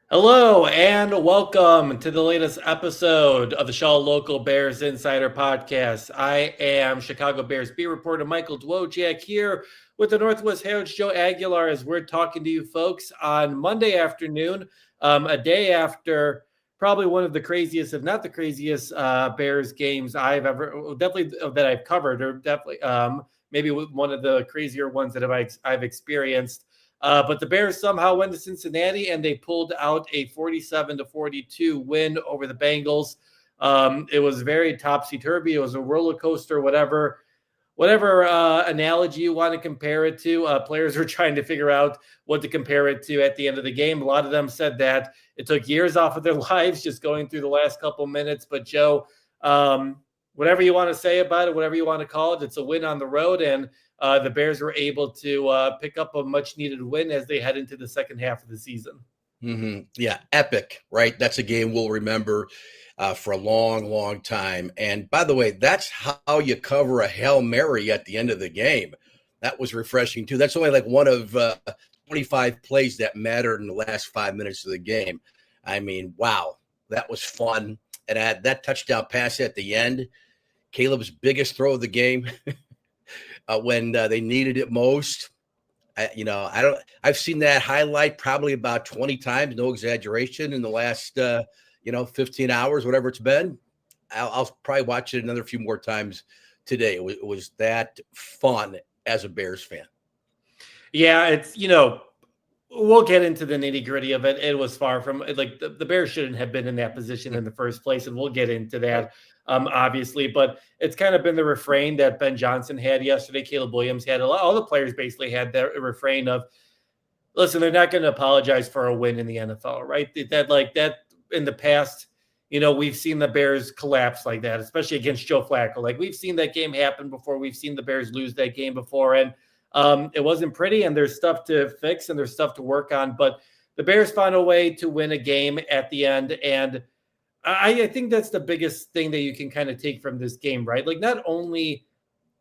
Hello and welcome to the latest episode of the Shaw Local Bears Insider Podcast. I am Chicago Bears beat reporter Michael Dwojak here with the Northwest Herald's Joe Aguilar as we're talking to you folks on Monday afternoon, a day after probably one of the craziest, if not the craziest, Bears games I've ever definitely that I've covered, or definitely maybe one of the crazier ones that I've experienced. But the Bears somehow went to Cincinnati and they pulled out a 47-42 win over the Bengals. It was very topsy-turvy. It was a roller coaster, whatever analogy you want to compare it to. Players were trying to figure out what to compare it to at the end of the game. A lot of them said that it took years off of their lives just going through the last couple minutes. But Joe, whatever you want to say about it, whatever you want to call it, it's a win on the road, and the Bears were able to pick up a much-needed win as they head into the second half of the season. Mm-hmm. Yeah, epic, right? That's a game we'll remember for a long, long time. And by the way, that's how you cover a Hail Mary at the end of the game. That was refreshing, too. That's only like one of 25 plays that mattered in the last 5 minutes of the game. I mean, wow, that was fun. And that touchdown pass at the end, Caleb's biggest throw of the game when they needed it most. I've seen that highlight probably about 20 times, no exaggeration, in the last 15 hours, whatever it's been. I'll probably watch it another few more times today. It was that fun as a Bears fan. Yeah, it's, we'll get into the nitty-gritty of it. It was far from like the Bears shouldn't have been in that position in the first place, and we'll get into that obviously. But it's kind of been the refrain that Ben Johnson had yesterday. Caleb Williams had all the players basically had that refrain of, listen, they're not going to apologize for a win in the NFL, right? That in the past, we've seen the Bears collapse like that, especially against Joe Flacco. Like, we've seen that game happen before. We've seen the Bears lose that game before, and it wasn't pretty, and there's stuff to fix and there's stuff to work on. But the Bears found a way to win a game at the end, and I think that's the biggest thing that you can kind of take from this game, right? Like, not only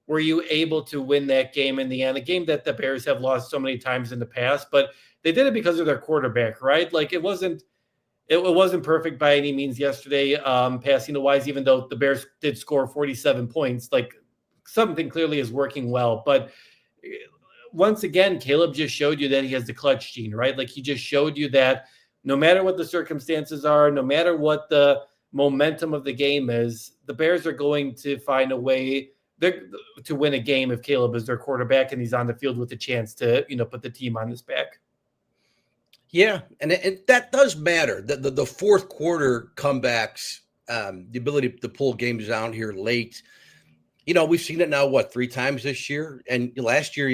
were you able to win that game in the end, a game that the Bears have lost so many times in the past, but they did it because of their quarterback, right? Like, it wasn't perfect by any means yesterday, passing wise, even though the Bears did score 47 points. Like, something clearly is working well. But once again, Caleb just showed you that he has the clutch gene, right? Like, he just showed you that no matter what the circumstances are, no matter what the momentum of the game is, the Bears are going to find a way to win a game if Caleb is their quarterback and he's on the field with a chance to, put the team on his back. Yeah, and that does matter. The fourth quarter comebacks, the ability to pull games down here late. We've seen it now, 3 times this year? And last year,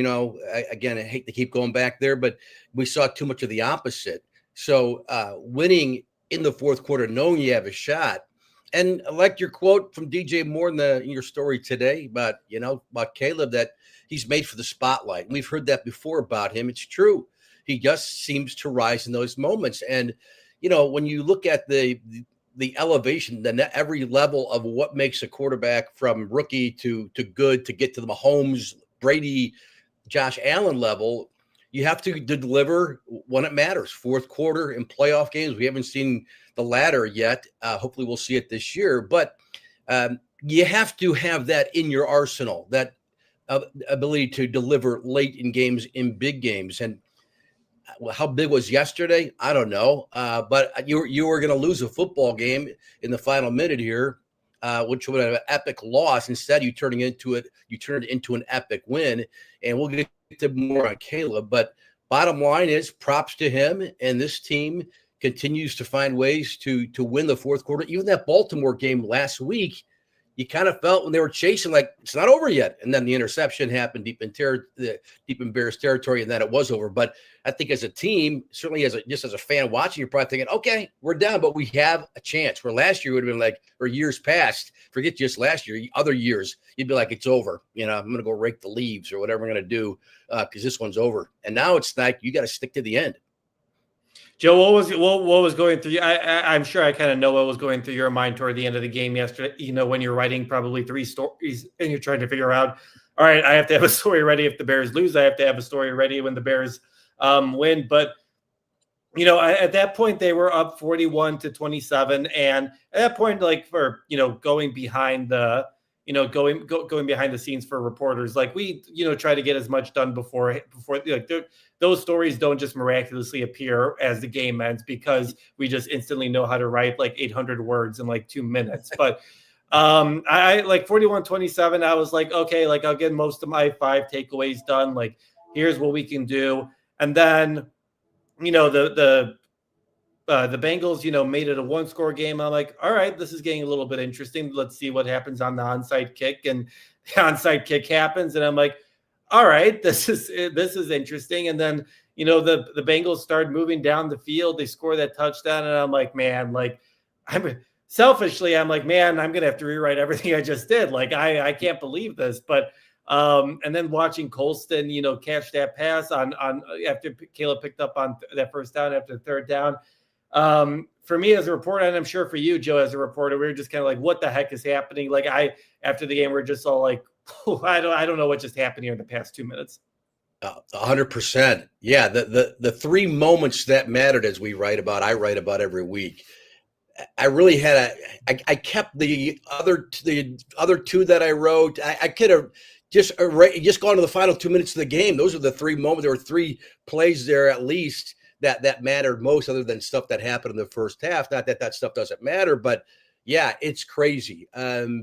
again, I hate to keep going back there, but we saw too much of the opposite. So winning in the fourth quarter, knowing you have a shot. And I like your quote from DJ Moore in your story today about Caleb, that he's made for the spotlight. And we've heard that before about him. It's true. He just seems to rise in those moments. And, when you look at the elevation, then every level of what makes a quarterback from rookie to good to get to the Mahomes, Brady, Josh Allen level, you have to deliver when it matters. Fourth quarter in playoff games, we haven't seen the latter yet. Hopefully we'll see it this year. But you have to have that in your arsenal, that ability to deliver late in games, in big games. And how big was yesterday? I don't know. But you were going to lose a football game in the final minute here, which would have an epic loss. Instead, you turn it into an epic win. And we'll get to more on Caleb. But bottom line is, props to him. And this team continues to find ways to win the fourth quarter. Even that Baltimore game last week, you kind of felt when they were chasing, like, it's not over yet. And then the interception happened deep in Bears territory, and then it was over. But I think as a team, certainly as a fan watching, you're probably thinking, okay, we're down, but we have a chance. Where last year would have been like, or years past, forget just last year, other years, you'd be like, it's over. I'm going to go rake the leaves or whatever I'm going to do because this one's over. And now it's like, you got to stick to the end. Joe, what was going through? I'm sure I kind of know what was going through your mind toward the end of the game yesterday. When you're writing probably 3 stories and you're trying to figure out, all right, I have to have a story ready if the Bears lose. I have to have a story ready when the Bears win. But At that point they were up 41-27, and at that point, like for going behind the going behind the scenes for reporters, like we try to get as much done before like those stories don't just miraculously appear as the game ends, because we just instantly know how to write like 800 words in like 2 minutes. But I like 41-27, I was like, okay, like I'll get most of my 5 takeaways done, like here's what we can do. And then the Bengals, made it a 1-score game. I'm like, all right, this is getting a little bit interesting. Let's see what happens on the onside kick. And the onside kick happens, and I'm like, all right, this is interesting. And then the Bengals started moving down the field. They score that touchdown, and I'm like, man, like I'm like, man, I'm gonna have to rewrite everything I just did. Like I can't believe this, but. And then watching Colston, catch that pass on after Caleb picked up on that first down after the third down. For me as a reporter, and I'm sure for you, Joe, as a reporter, we were just kind of like, what the heck is happening? Like after the game, we're just all like, I don't know what just happened here in the past 2 minutes. 100%. Yeah. The 3 moments that mattered, as I write about every week. I really had I kept the other 2 that I wrote. I could have just gone to the final 2 minutes of the game. Those are the 3 moments. There were 3 plays there at least that mattered most, other than stuff that happened in the first half. Not that stuff doesn't matter, but yeah, it's crazy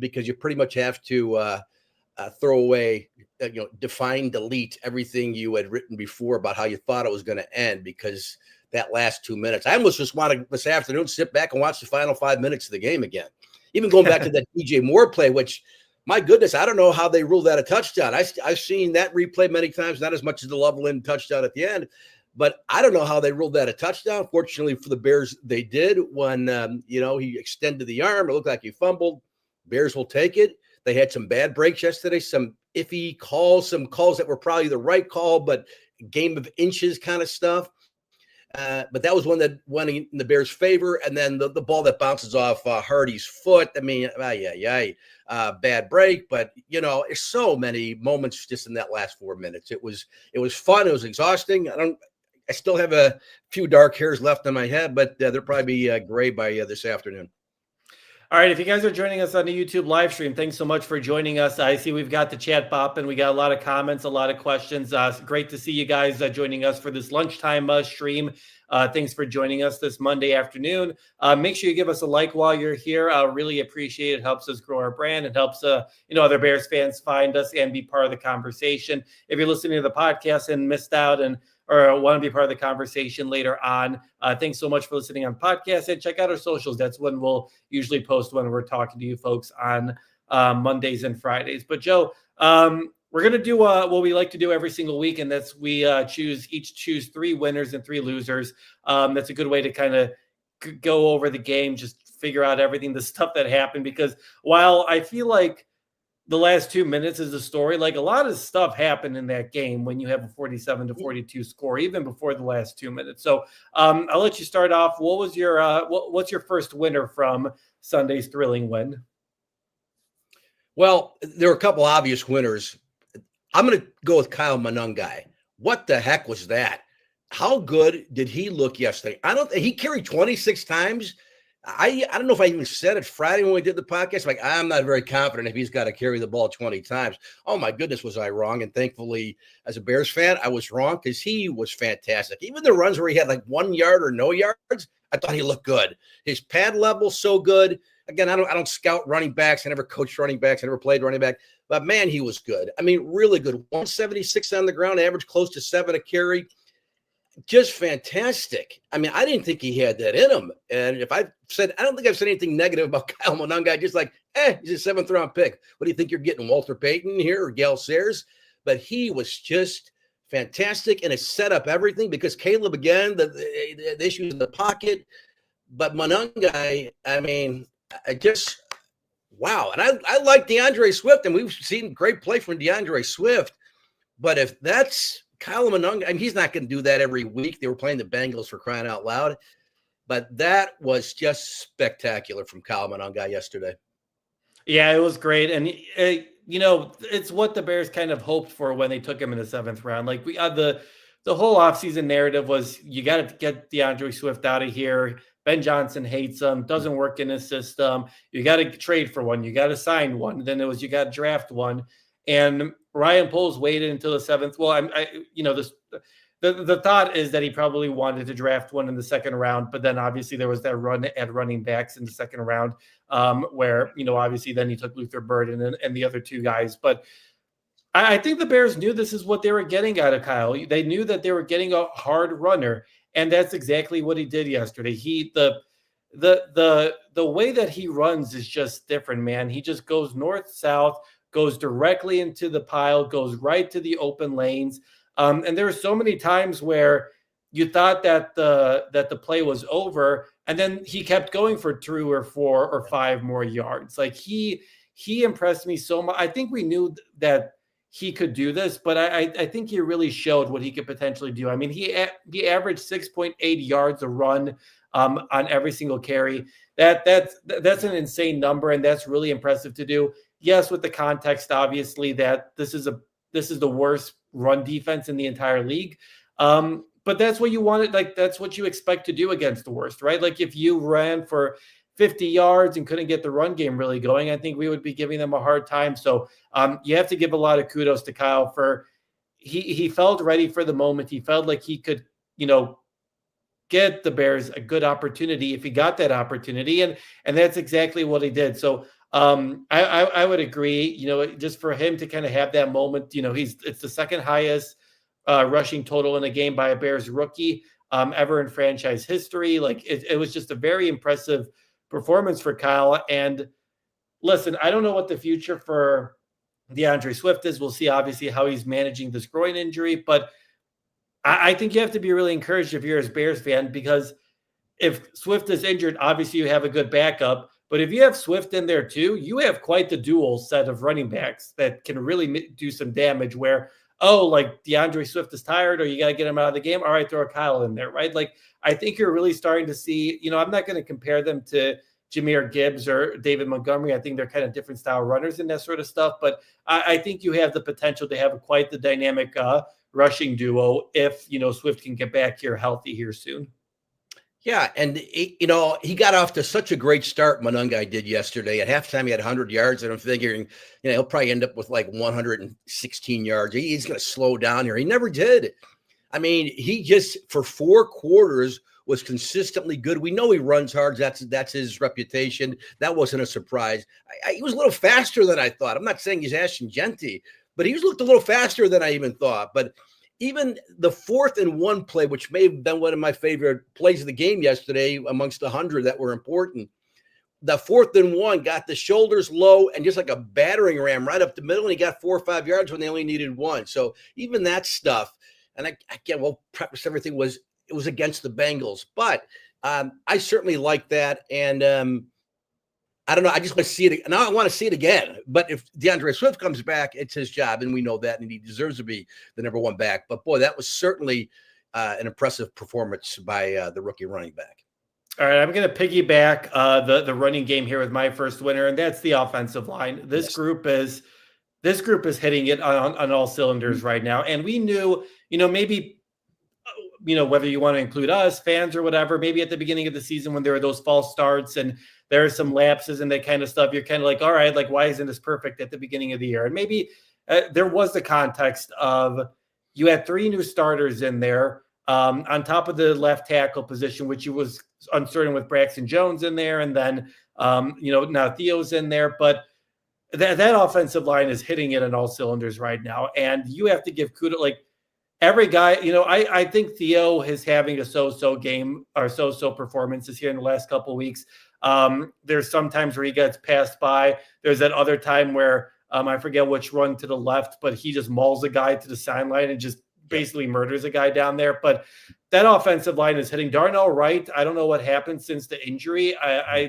because you pretty much have to throw away, define, delete everything you had written before about how you thought it was going to end, because that last 2 minutes. I almost just want to this afternoon sit back and watch the final 5 minutes of the game again. Even going back to that DJ Moore play, which, my goodness, I don't know how they ruled that a touchdown. I've seen that replay many times, not as much as the Loveland touchdown at the end, but I don't know how they ruled that a touchdown. Fortunately for the Bears, they did. When he extended the arm, it looked like he fumbled. Bears will take it. They had some bad breaks yesterday, some iffy calls, some calls that were probably the right call, but game of inches kind of stuff. But that was one that went in the Bears' favor. And then the ball that bounces off Hardy's foot. I mean, bad break. But, there's so many moments just in that last 4 minutes. It was fun. It was exhausting. I still have a few dark hairs left on my head, but they'll probably be gray by this afternoon. All right, if you guys are joining us on the YouTube live stream, thanks so much for joining us. I see we've got the chat bopping. We got a lot of comments, a lot of questions. Great to see you guys joining us for this lunchtime stream. Thanks for joining us this Monday afternoon. Make sure you give us a like while you're here. Really appreciate it. It helps us grow our brand. It helps other Bears fans find us and be part of the conversation. If you're listening to the podcast and missed out or want to be part of the conversation later on, thanks so much for listening on podcast, and check out our socials. That's when we'll usually post when we're talking to you folks on Mondays and Fridays. But Joe, we're going to do what we like to do every single week, and that's we choose 3 winners and 3 losers. That's a good way to kind of go over the game, just figure out everything, the stuff that happened, because while I feel like the last 2 minutes is the story, like a lot of stuff happened in that game when you have a 47-42 score, even before the last 2 minutes. So I'll let you start off. What was your what's your first winner from Sunday's thrilling win? Well, there were a couple obvious winners. I'm going to go with Kyle Monangai. What the heck was that? How good did he look yesterday? He carried 26 times. I don't know if I even said it Friday when we did the podcast. Like, I'm not very confident if he's got to carry the ball 20 times. Oh, my goodness, was I wrong? And thankfully, as a Bears fan, I was wrong, because he was fantastic. Even the runs where he had like 1 yard or no yards, I thought he looked good. His pad level so good. Again, I don't scout running backs. I never coached running backs. I never played running back. But, man, he was good. I mean, really good. 176 on the ground, average close to 7 a carry. Just fantastic. I mean, I didn't think he had that in him. And I don't think I've said anything negative about Kyle Monangai. Just like, he's a 7th round pick. What do you think you're getting, Walter Payton here or Gale Sayers? But he was just fantastic, and it set up everything, because Caleb, again, the issues in the pocket. But Monangai, I mean, wow. And I like DeAndre Swift, and we've seen great play from DeAndre Swift. But if that's Kyle Monangai, I mean, he's not going to do that every week. They were playing the Bengals, for crying out loud. But that was just spectacular from Kyle Monangai yesterday. Yeah, it was great. And, it's what the Bears kind of hoped for when they took him in the 7th round. Like, the the whole offseason narrative was you got to get DeAndre Swift out of here. Ben Johnson hates him, doesn't work in his system. You got to trade for one. You got to sign one. Then it was you got to draft one. And Ryan Poles waited until the seventh. Well, the thought is that he probably wanted to draft one in the second round, but then obviously there was that run at running backs in the second round, where obviously then he took Luther Burden and the other two guys. But I think the Bears knew this is what they were getting out of Kyle. They knew that they were getting a hard runner, and that's exactly what he did yesterday. The way that he runs is just different, man. He just goes north south, goes directly into the pile, goes right to the open lanes. And there were so many times where you thought that the play was over, and then he kept going for 2 or 4 or 5 more yards. Like he impressed me so much. I think we knew that he could do this, but I think he really showed what he could potentially do. I mean, he averaged 6.8 yards a run on every single carry. That's an insane number, and that's really impressive to do. Yes, with the context, obviously, that this is the worst run defense in the entire league. But that's what you wanted. Like, that's what you expect to do against the worst, right? Like, if you ran for 50 yards and couldn't get the run game really going, I think we would be giving them a hard time. So you have to give a lot of kudos to Kyle for he felt ready for the moment. He felt like he could, get the Bears a good opportunity if he got that opportunity. And that's exactly what he did. So I would agree, just for him to kind of have that moment, it's the second highest rushing total in a game by a Bears rookie ever in franchise history. Like it was just a very impressive performance for Kyle. And listen, I don't know what the future for DeAndre Swift is. We'll see obviously how he's managing this groin injury, but I think you have to be really encouraged if you're a Bears fan, because if Swift is injured, obviously you have a good backup. But if you have Swift in there too, you have quite the dual set of running backs that can really do some damage where, like DeAndre Swift is tired or you got to get him out of the game. All right, throw a Kyle in there, right? Like, I think you're really starting to see, I'm not going to compare them to Jahmyr Gibbs or David Montgomery. I think they're kind of different style runners and that sort of stuff. But I think you have the potential to have quite the dynamic rushing duo if, Swift can get back here healthy here soon. Yeah, and he got off to such a great start. Monungai did yesterday. At halftime, he had 100 yards, and I'm figuring, he'll probably end up with like 116 yards. He's going to slow down here. He never did. I mean, he just for 4 quarters was consistently good. We know he runs hard. That's his reputation. That wasn't a surprise. He was a little faster than I thought. I'm not saying he's Ashton Genty, but he looked a little faster than I even thought. But even the 4th and 1 play, which may have been one of my favorite plays of the game yesterday amongst 100 that were important, the 4th and 1 got the shoulders low and just like a battering ram right up the middle, and he got 4 or 5 yards when they only needed 1. So even that stuff, and practice everything was against the Bengals, but I certainly like that, and I don't know. I just want to see it. Now I want to see it again. But if DeAndre Swift comes back, it's his job, and we know that, and he deserves to be the number 1 back. But boy, that was certainly an impressive performance by the rookie running back. All right, I'm going to piggyback the running game here with my first winner, and that's the offensive line. This group is hitting it on all cylinders right now, and we knew, maybe. Whether you want to include us, fans or whatever, maybe at the beginning of the season when there were those false starts and there are some lapses and that kind of stuff, you're kind of like, all right, like, why isn't this perfect at the beginning of the year? And maybe there was the context of you had 3 new starters in there on top of the left tackle position, which you was uncertain with Braxton Jones in there. And then, now Theo's in there, but that offensive line is hitting it on all cylinders right now. And you have to give kudos, like, every guy, I think Theo is having a so-so game or so-so performances here in the last couple of weeks. There's some times where he gets passed by. There's that other time where I forget which run to the left, but he just mauls a guy to the sideline and just basically murders a guy down there. But that offensive line is hitting. Darnell Wright, I don't know what happened since the injury,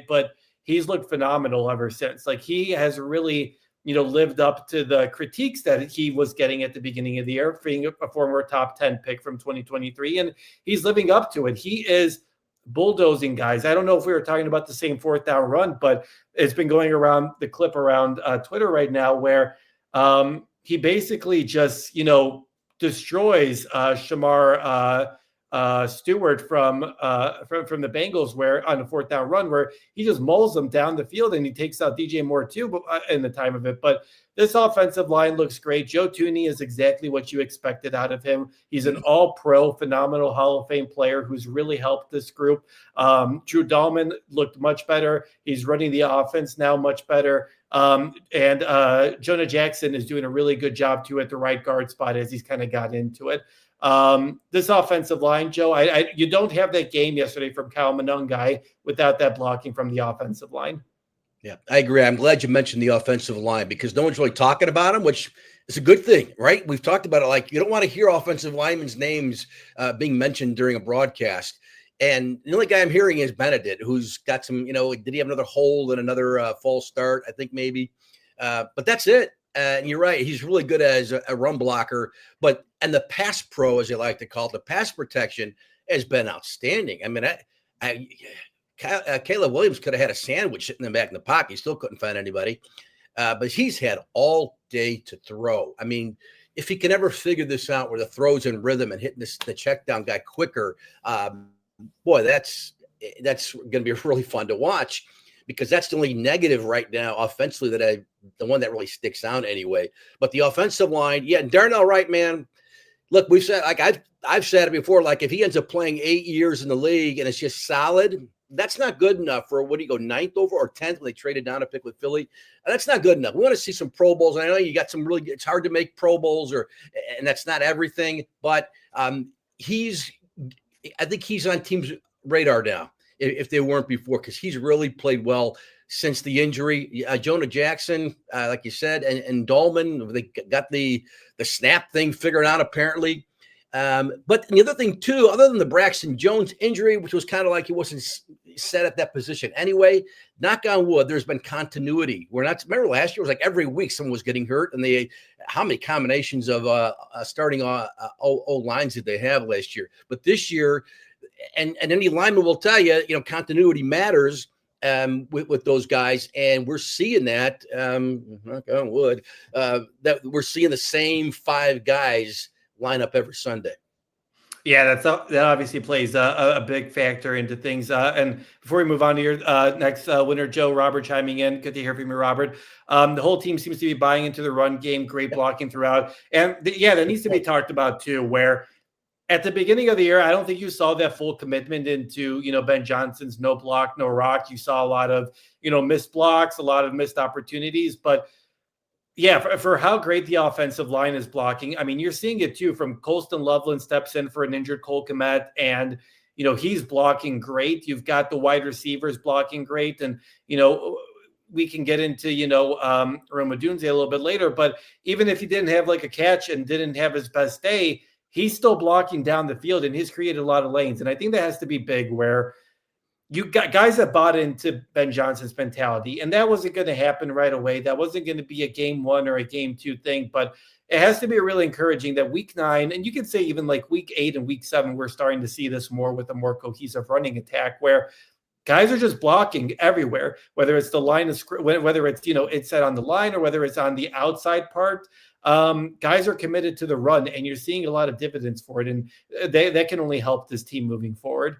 but he's looked phenomenal ever since. Like, he has really lived up to the critiques that he was getting at the beginning of the year, being a former top 10 pick from 2023. And he's living up to it. He is bulldozing guys. I don't know if we were talking about the same 4th down run, but it's been going around the clip around Twitter right now where he basically just, destroys Shamar Stewart from the Bengals, where on a 4th down run, where he just mauls them down the field, and he takes out DJ Moore too, but in the time of it. But this offensive line looks great. Joe Thuney is exactly what you expected out of him. He's an all-pro, phenomenal Hall of Fame player who's really helped this group. Drew Dahlman looked much better. He's running the offense now much better. And Jonah Jackson is doing a really good job too at the right guard spot as he's kind of got into it. This offensive line, Joe, you don't have that game yesterday from Kyle Monangai without that blocking from the offensive line. Yeah, I agree. I'm glad you mentioned the offensive line because no one's really talking about them, which is a good thing, right? We've talked about it. Like, you don't want to hear offensive linemen's names being mentioned during a broadcast. And the only guy I'm hearing is Benedict, who's got some, did he have another hold and another false start? I think maybe. But that's it. And you're right. He's really good as a run blocker. And the pass pro, as they like to call it, the pass protection has been outstanding. I mean, Caleb Williams could have had a sandwich sitting in the back in the pocket. He still couldn't find anybody. But he's had all day to throw. I mean, if he can ever figure this out where the throw's in rhythm and hitting the check down guy quicker, boy, that's going to be really fun to watch because that's the only negative right now offensively the one that really sticks out anyway. But the offensive line, yeah, and Darnell Wright, man, look, we've said, like I've said it before, like if he ends up playing 8 years in the league and it's just solid, that's not good enough for what do you go 9th over or 10th when they traded down to pick with Philly. That's not good enough. We want to see some Pro Bowls. And I know you got some it's hard to make Pro Bowls and that's not everything, but I think he's on teams' radar now if they weren't before because he's really played well since the injury. Jonah Jackson, like you said, and Dahlman, they got the snap thing figured out apparently. But the other thing too, other than the Braxton Jones injury, which was kind of like he wasn't set at that position anyway, knock on wood, there's been continuity. Remember last year it was like every week someone was getting hurt, and how many combinations of starting O lines did they have last year? But this year, and any lineman will tell you, continuity matters with those guys, and we're seeing that. Knock on wood, that we're seeing the same 5 guys line up every Sunday. Yeah, that obviously plays a big factor into things. And before we move on to your next winner, Joe, Robert chiming in. Good to hear from you, Robert. The whole team seems to be buying into the run game, great blocking throughout. And that needs to be talked about too, where at the beginning of the year, I don't think you saw that full commitment into, Ben Johnson's no block, no rock. You saw a lot of, missed blocks, a lot of missed opportunities, but yeah, for how great the offensive line is blocking. I mean, you're seeing it too from Colston Loveland steps in for an injured Cole Kmet, and, he's blocking great. You've got the wide receivers blocking great. And, we can get into, Rome Odunze a little bit later, but even if he didn't have like a catch and didn't have his best day, he's still blocking down the field and he's created a lot of lanes. And I think that has to be big where you got guys that bought into Ben Johnson's mentality, and that wasn't going to happen right away. That wasn't going to be a game 1 or a game 2 thing, but it has to be really encouraging that week 9, and you can say even like week 8 and week 7, we're starting to see this more with a more cohesive running attack where guys are just blocking everywhere, whether it's the line of whether it's, it's set on the line or whether it's on the outside part. Guys are committed to the run, and you're seeing a lot of dividends for it, and that can only help this team moving forward.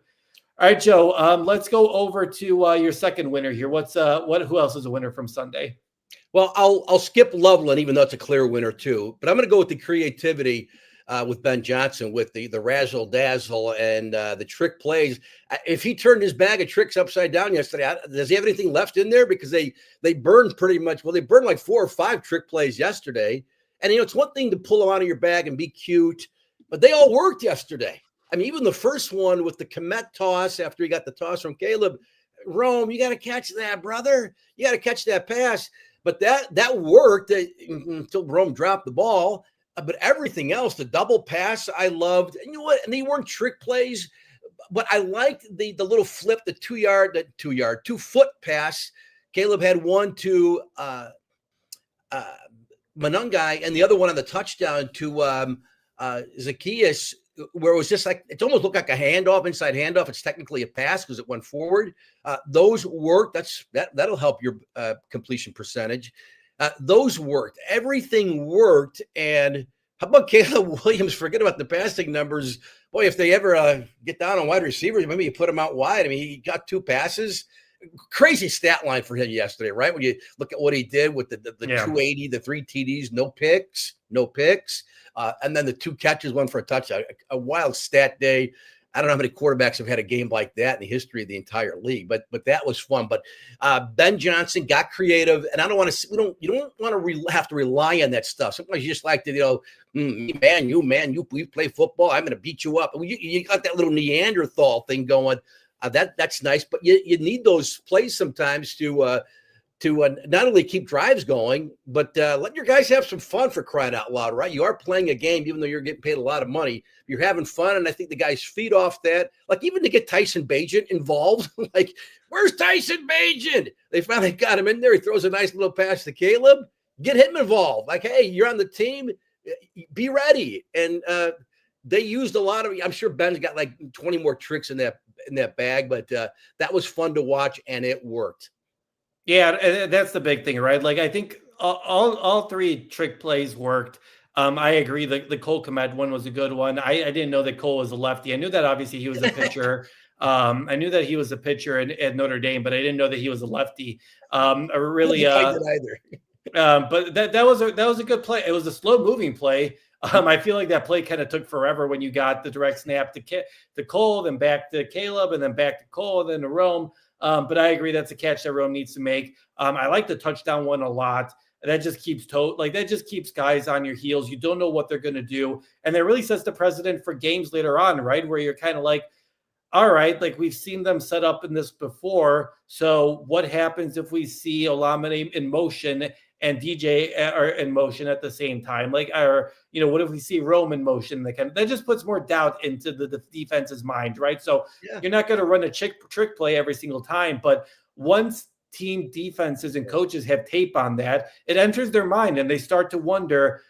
All right, Joe, let's go over to your second winner here. Who else is a winner from Sunday? Well, I'll skip Loveland, even though it's a clear winner too. But I'm going to go with the creativity with Ben Johnson, with the razzle dazzle and the trick plays. If he turned his bag of tricks upside down yesterday, does he have anything left in there? Because they burned pretty much. Well, they burned like 4 or 5 trick plays yesterday. And it's one thing to pull them out of your bag and be cute, but they all worked yesterday. I mean, even the first one with the Kmet toss after he got the toss from Caleb, Rome, you got to catch that, brother. You got to catch that pass. But that worked until Rome dropped the ball. But everything else, the double pass, I loved. And you know what? And they weren't trick plays, but I liked the little flip, the 2-foot pass. Caleb had one to Monangai and the other one on the touchdown to Zacchaeus, where it was just like, it almost looked like a handoff, inside handoff. It's technically a pass because it went forward. Those worked. That'll help your completion percentage. Those worked. Everything worked. And How about Caleb Williams? Forget about the passing numbers. Boy, if they ever get down on wide receivers, maybe you put him out wide. I mean, he got 2 passes. Crazy stat line for him yesterday, right? When you look at what he did with the Yeah. 280, the 3 TDs, no picks, and then the 2 catches, 1 for a touchdown. A wild stat day. I don't know how many quarterbacks have had a game like that in the history of the entire league, but that was fun. But Ben Johnson got creative, and I don't want to. You don't want to have to rely on that stuff. Sometimes you just like to, we play football. I'm going to beat you up. You got that little Neanderthal thing going. That's nice, but you need those plays sometimes to not only keep drives going, but let your guys have some fun, for crying out loud, right? You are playing a game, even though you're getting paid a lot of money. You're having fun, and I think the guys feed off that. Like, even to get Tyson Bagent involved, like, where's Tyson Bagent? They finally got him in there. He throws a nice little pass to Caleb. Get him involved. Like, hey, you're on the team. Be ready. And they used a lot of. I'm sure Ben's got like 20 more tricks in that bag, but that was fun to watch, and it worked. Yeah, and that's the big thing, right? Like, I think all 3 trick plays worked. I agree. The Cole Kmet one was a good one. I didn't know that Cole was a lefty. I knew that obviously he was a pitcher. I knew that he was a pitcher at Notre Dame, but I didn't know that he was a lefty. I really, I didn't either. But that was a good play. It was a slow moving play. I feel like that play kind of took forever when you got the direct snap to Cole, then back to Caleb, and then back to Cole, then to Rome. But I agree that's a catch that Rome needs to make. I like the touchdown one a lot. That just keeps that just keeps guys on your heels. You don't know what they're going to do, and that really sets the precedent for games later on, right? Where you're kind of like, all right, like, we've seen them set up in this before. So what happens if we see Olamide in motion and DJ are in motion at the same time? Like, or, what if we see Rome in motion? That just puts more doubt into the defense's mind, right? So You're not going to run a trick play every single time, but once team defenses and coaches have tape on that, it enters their mind and they start to wonder,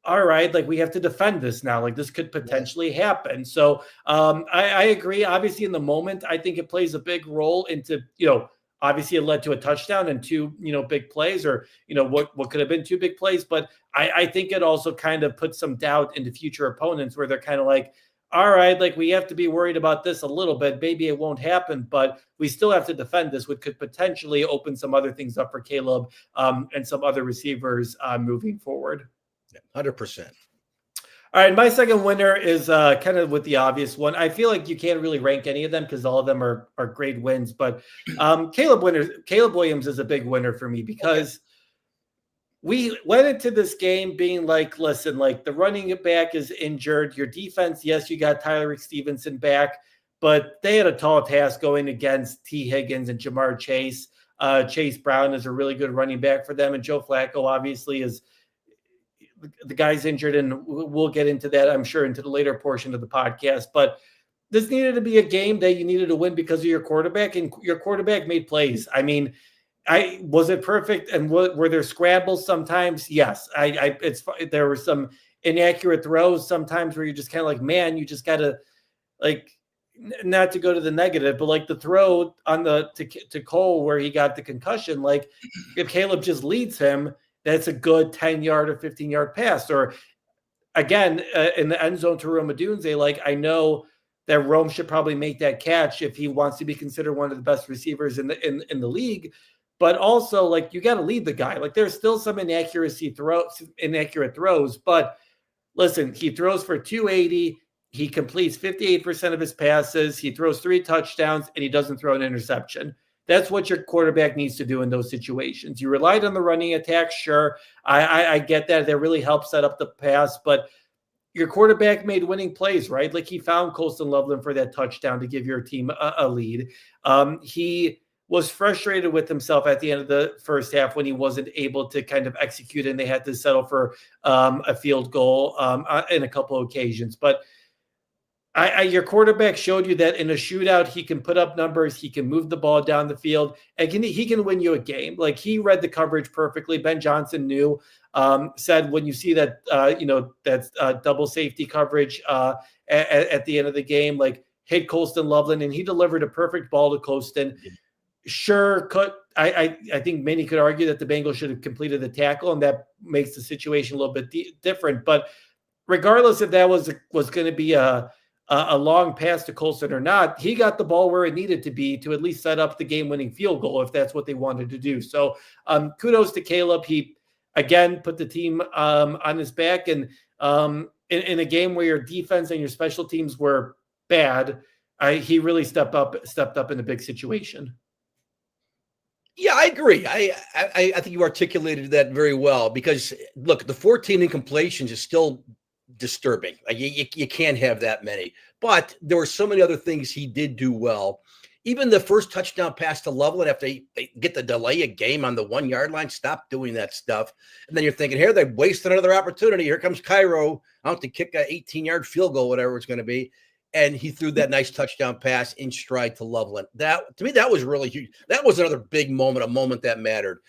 all right, like, we have to defend this now. Like, this could potentially happen. So I agree. Obviously, in the moment, I think it plays a big role into, obviously it led to a touchdown and 2, big plays, or, what could have been 2 big plays. But I think it also kind of puts some doubt into future opponents where they're kind of like, all right, like, we have to be worried about this a little bit. Maybe it won't happen, but we still have to defend this, which could potentially open some other things up for Caleb and some other receivers moving forward. 100%. All right, my second winner is kind of with the obvious one. I feel like you can't really rank any of them because all of them are great wins. But Caleb Williams is a big winner for me because we went into this game being like, listen, like, the running back is injured. Your defense, yes, you got Tyler Stevenson back, but they had a tall task going against T. Higgins and Jamar Chase. Chase Brown is a really good running back for them, and Joe Flacco obviously is the guy's injured, and we'll get into that, I'm sure, into the later portion of the podcast. But this needed to be a game that you needed to win because of your quarterback, and your quarterback made plays. I mean, was it perfect? And were there scrambles sometimes? Yes. There were some inaccurate throws sometimes where you're just kind of like, man, you just got to, like, not to go to the negative, but like the throw on to Cole where he got the concussion, like, if Caleb just leads him, that's a good 10-yard or 15-yard pass. Or again, in the end zone to Rome Odunze, like, I know that Rome should probably make that catch if he wants to be considered one of the best receivers in the league. But also, like, you got to lead the guy. Like, there's still some inaccurate throws. But listen, he throws for 280. He completes 58% of his passes. He throws 3 touchdowns, and he doesn't throw an interception. That's what your quarterback needs to do in those situations. You relied on the running attack, sure. I get that. That really helps set up the pass, but your quarterback made winning plays, right? Like, he found Colston Loveland for that touchdown to give your team a lead. He was frustrated with himself at the end of the first half when he wasn't able to kind of execute, and they had to settle for a field goal in a couple of occasions. But your quarterback showed you that in a shootout, he can put up numbers, he can move the ball down the field, and he can win you a game. Like, he read the coverage perfectly. Ben Johnson said when you see that, that's double safety coverage at the end of the game, like, hit Colston Loveland, and he delivered a perfect ball to Colston. Sure, I think many could argue that the Bengals should have completed the tackle, and that makes the situation a little bit different. But regardless if that was going to be a long pass to Colson or not, he got the ball where it needed to be to at least set up the game-winning field goal if that's what they wanted to do. So kudos to Caleb. He again put the team on his back, and in a game where your defense and your special teams were bad, he really stepped up in a big situation. Yeah, I agree. I think you articulated that very well because look, the 14 incompletions is still disturbing. Like you can't have that many. But there were so many other things he did do well. Even the first touchdown pass to Loveland after they get the delay a game on the 1 yard line, stop doing that stuff. And then you're thinking, here, they wasted another opportunity. Here comes Cairo out to kick an 18-yard field goal, whatever it's going to be. And he threw that nice touchdown pass in stride to Loveland. That, to me, that was really huge. That was another big moment, a moment that mattered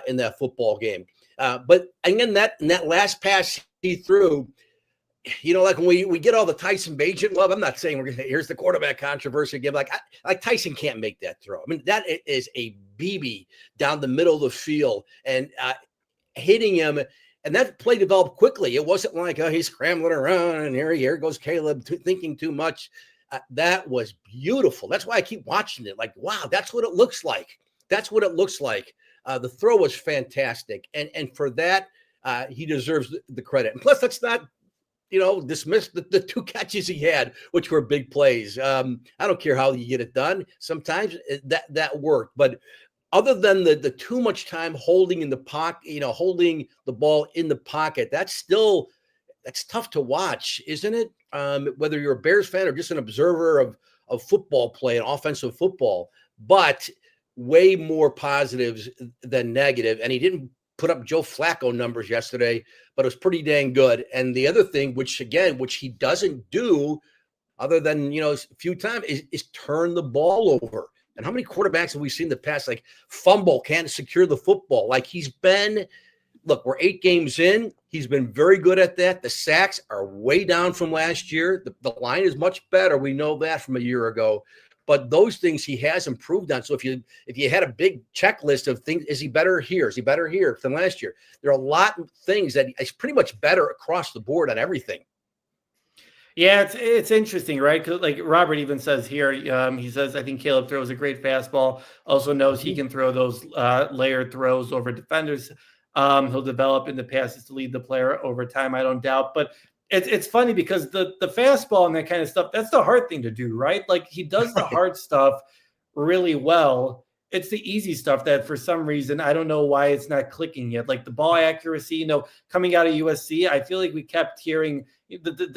in that football game. But again, that last pass he threw, like when we get all the Tyson Bagent love, I'm not saying here's the quarterback controversy again. Like Tyson can't make that throw. I mean, that is a BB down the middle of the field and hitting him. And that play developed quickly. It wasn't like, he's scrambling around and here goes Caleb thinking too much. That was beautiful. That's why I keep watching it. Like, wow, that's what it looks like. That's what it looks like. The throw was fantastic. And for that, he deserves the credit. And plus, let's not, dismiss the 2 catches he had, which were big plays. I don't care how you get it done. Sometimes that worked. But other than the too much time holding in the pocket, holding the ball in the pocket, that's tough to watch, isn't it? Whether you're a Bears fan or just an observer of football play and offensive football, but way more positives than negative. And he didn't put up Joe Flacco numbers yesterday, but it was pretty dang good. And the other thing, which he doesn't do other than, a few times is turn the ball over. And how many quarterbacks have we seen in the past, like fumble, can't secure the football? Like we're 8 games in. He's been very good at that. The sacks are way down from last year. The line is much better. We know that from a year ago. But those things he has improved on. So if you had a big checklist of things, is he better here? Is he better here than last year? There are a lot of things that he's pretty much better across the board on everything. Yeah, it's interesting, right? Because like Robert even says here, he says, I think Caleb throws a great fastball. Also knows he can throw those layered throws over defenders. He'll develop in the passes to lead the player over time, I don't doubt. But it's funny because the fastball and that kind of stuff, that's the hard thing to do, right? Like he does the hard stuff really well. It's the easy stuff that for some reason, I don't know why it's not clicking yet. Like the ball accuracy, coming out of USC, I feel like we kept hearing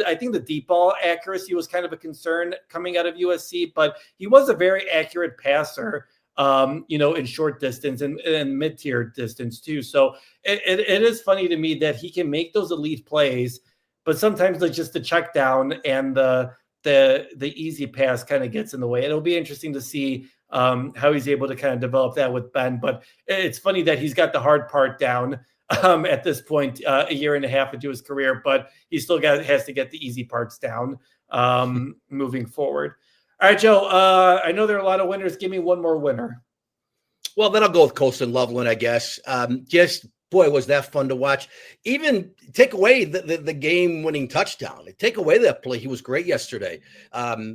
I think the deep ball accuracy was kind of a concern coming out of USC, but he was a very accurate passer, in short distance and mid-tier distance too. So it is funny to me that he can make those elite plays, but sometimes like just the check down and the easy pass kind of gets in the way. It'll be interesting to see how he's able to kind of develop that with Ben, but it's funny that he's got the hard part down at this point, a year and a half into his career, but he still has to get the easy parts down moving forward. All right, Joe, I know there are a lot of winners. Give me one more winner. Well, then I'll go with Colson Loveland, I guess. Boy, was that fun to watch. Even take away the game-winning touchdown. Take away that play. He was great yesterday.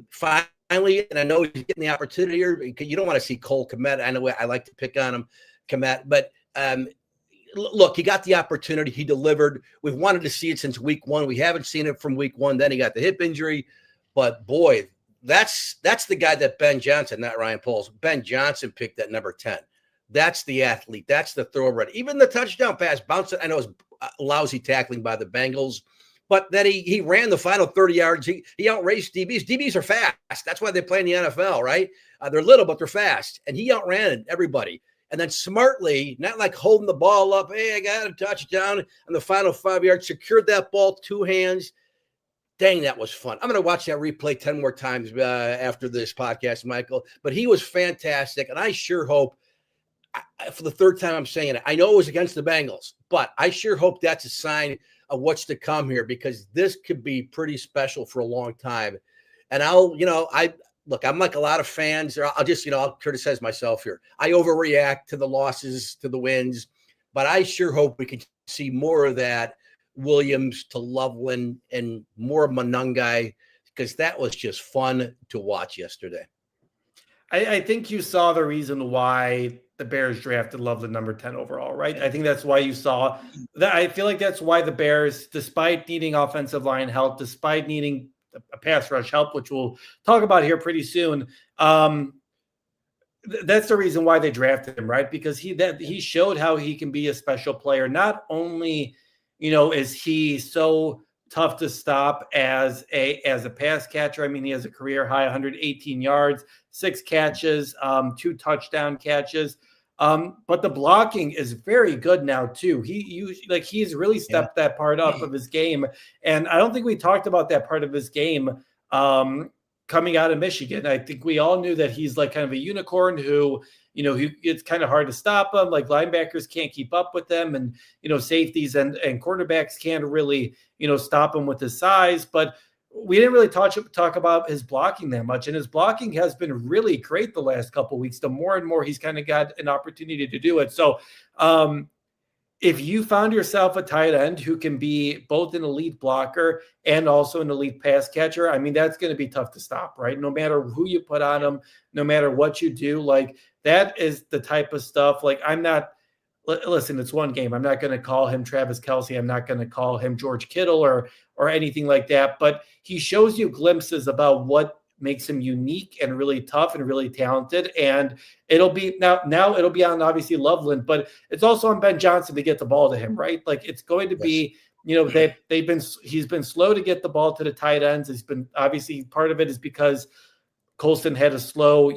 Finally, and I know he's getting the opportunity here. You don't want to see Cole Kmet. I know I like to pick on him, Kmet, but look, he got the opportunity. He delivered. We've wanted to see it since week 1. We haven't seen it from week 1. Then he got the hip injury. But, boy, that's the guy that Ben Johnson, not Ryan Poles, Ben Johnson picked at number 10. That's the athlete. That's the thoroughbred. Even the touchdown pass bounced. I know it was lousy tackling by the Bengals, but then he ran the final 30 yards. He outraced DBs. DBs are fast. That's why they play in the NFL, right? They're little, but they're fast. And he outran everybody. And then smartly, not like holding the ball up, hey, I got a touchdown on the final 5 yards, secured that ball, 2 hands. Dang, that was fun. I'm going to watch that replay 10 more times after this podcast, Michael. But he was fantastic, and I sure hope, for the third time I'm saying it, I know it was against the Bengals, but I sure hope that's a sign of what's to come here because this could be pretty special for a long time. And I'm like a lot of fans. I'll criticize myself here. I overreact to the losses, to the wins, but I sure hope we can see more of that Williams to Loveland and more Monungai, because that was just fun to watch yesterday. I think you saw the reason why the Bears drafted Loveland number 10 overall, right? I think that's why you saw that. I feel like that's why the Bears, despite needing offensive line help, despite needing a pass rush help, which we'll talk about here pretty soon, that's the reason why they drafted him, right? Because he showed how he can be a special player. Not only, is he so tough to stop as a pass catcher. I mean, he has a career high 118 yards, 6 catches, 2 touchdown catches. But the blocking is very good now too. He's really stepped that part up of his game, and I don't think we talked about that part of his game coming out of Michigan. I think we all knew that he's like kind of a unicorn who, it's kind of hard to stop him. Like linebackers can't keep up with them, and safeties and quarterbacks can't really stop him with his size. But we didn't really talk about his blocking that much, and his blocking has been really great the last couple of weeks. The more and more he's kind of got an opportunity to do it. So if you found yourself a tight end who can be both an elite blocker and also an elite pass catcher, I mean, that's going to be tough to stop, right? No matter who you put on him, no matter what you do, like that is the type of stuff. Like listen, it's one game. I'm not going to call him Travis Kelce. I'm not going to call him George Kittle or anything like that, but he shows you glimpses about what makes him unique and really tough and really talented. And it'll be now it'll be on obviously Loveland, but it's also on Ben Johnson to get the ball to him, right? Like it's going to be, he's been slow to get the ball to the tight ends. It's been obviously part of it is because Colston had a slow,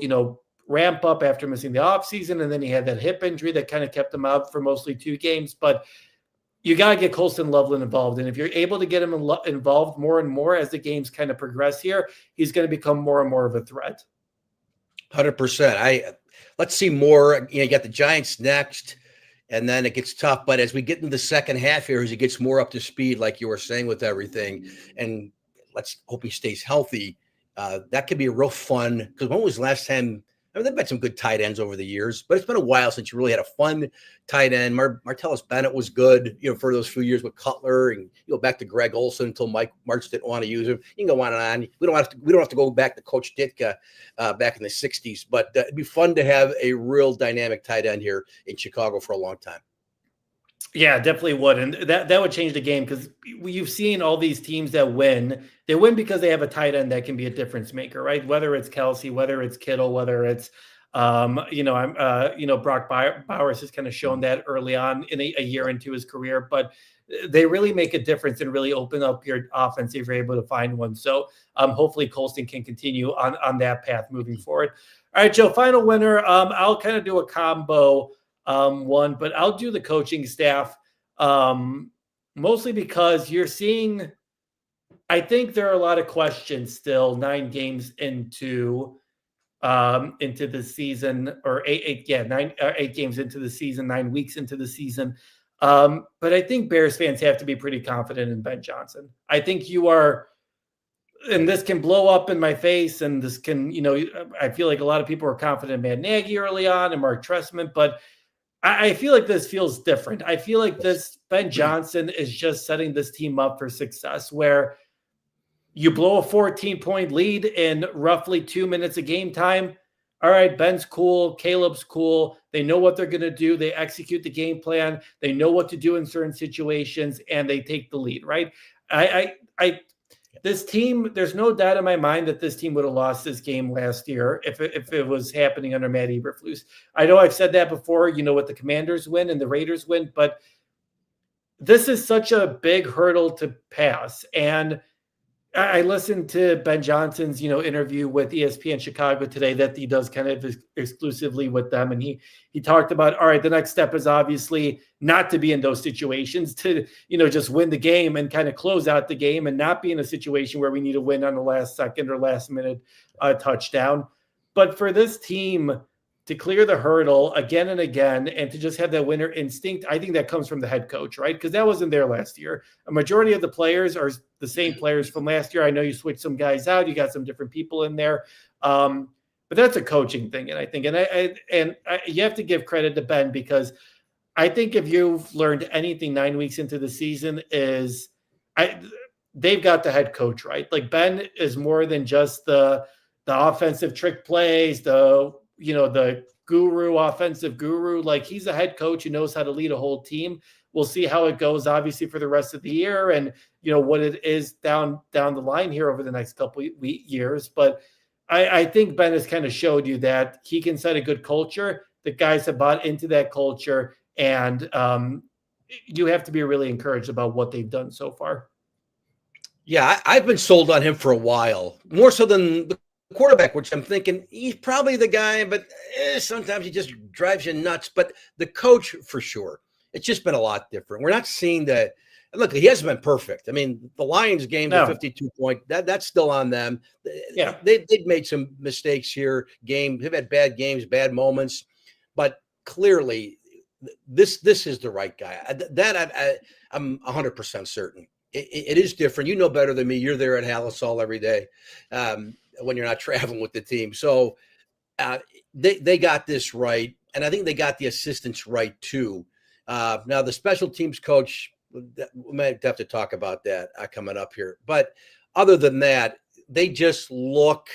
ramp up after missing the offseason. And then he had that hip injury that kind of kept him out for mostly 2 games, but you got to get Colston Loveland involved. And if you're able to get him involved more and more as the games kind of progress here, he's going to become more and more of a threat. 100%. Let's see more. You got the Giants next, and then it gets tough. But as we get into the second half here, as he gets more up to speed, like you were saying with everything, and let's hope he stays healthy, that could be a real fun. Because when was the last time? I mean, they've had some good tight ends over the years, but it's been a while since you really had a fun tight end. Martellus Bennett was good, for those few years with Cutler, and you go back to Greg Olson until Mike Martz didn't want to use him. You can go on and on. We don't have to go back to Coach Ditka back in the 60s, but it'd be fun to have a real dynamic tight end here in Chicago for a long time. Yeah, definitely would. And that would change the game, because you've seen all these teams that win. They win because they have a tight end that can be a difference maker, right? Whether it's Kelce, whether it's Kittle, whether it's, Brock Bowers has kind of shown that early on in a year into his career, but they really make a difference and really open up your offense if you're able to find one. So hopefully Colston can continue on that path moving forward. All right, Joe, final winner. I'll kind of do a combo one, but I'll do the coaching staff mostly because you're seeing, I think there are a lot of questions still 9 games into the season, or 8 games into the season, 9 weeks into the season. But I think Bears fans have to be pretty confident in Ben Johnson. I think you are, and this can blow up in my face, and this can, I feel like a lot of people were confident in Matt Nagy early on and Mark Trestman, but I feel like this feels different. I feel like this Ben Johnson is just setting this team up for success, where you blow a 14-point lead in roughly 2 minutes of game time. All right, Ben's cool. Caleb's cool. They know what they're going to do. They execute the game plan. They know what to do in certain situations, and they take the lead, right? This team, there's no doubt in my mind that this team would have lost this game last year if it was happening under Matt Eberflus. I know I've said that before, what the Commanders win and the Raiders win, but this is such a big hurdle to pass. And I listened to Ben Johnson's, interview with ESPN Chicago today that he does kind of exclusively with them. And he talked about, all right, the next step is obviously not to be in those situations, to, just win the game and kind of close out the game and not be in a situation where we need to win on the last second or last minute touchdown. But for this team to clear the hurdle again and again, and to just have that winner instinct, I think that comes from the head coach, right? Because that wasn't there last year. A majority of the players are the same players from last year. I know you switched some guys out. You got some different people in there. But that's a coaching thing. And I think, you have to give credit to Ben, because I think if you've learned anything 9 weeks into the season is I they've got the head coach right. Like Ben is more than just the offensive trick plays, the offensive guru. Like he's a head coach who knows how to lead a whole team. We'll see how it goes, obviously, for the rest of the year, and what it is down the line here over the next couple years. But I think Ben has kind of showed you that he can set a good culture. The guys have bought into that culture, and you have to be really encouraged about what they've done so far. Yeah, I've been sold on him for a while, more so than the quarterback, which I'm thinking he's probably the guy, but sometimes he just drives you nuts. But the coach, for sure, it's just been a lot different. We're not seeing that. Look, he hasn't been perfect. I mean, the Lions game, the 52-point, that's still on them. Yeah, they've made some mistakes here. They've had bad games, bad moments, but clearly, this is the right guy. I'm 100% certain. It is different. You know better than me. You're there at Halisol every day when you're not traveling with the team. So they got this right, and I think they got the assistants right too. Now the special teams coach, we might have to talk about that coming up here. But other than that, they just look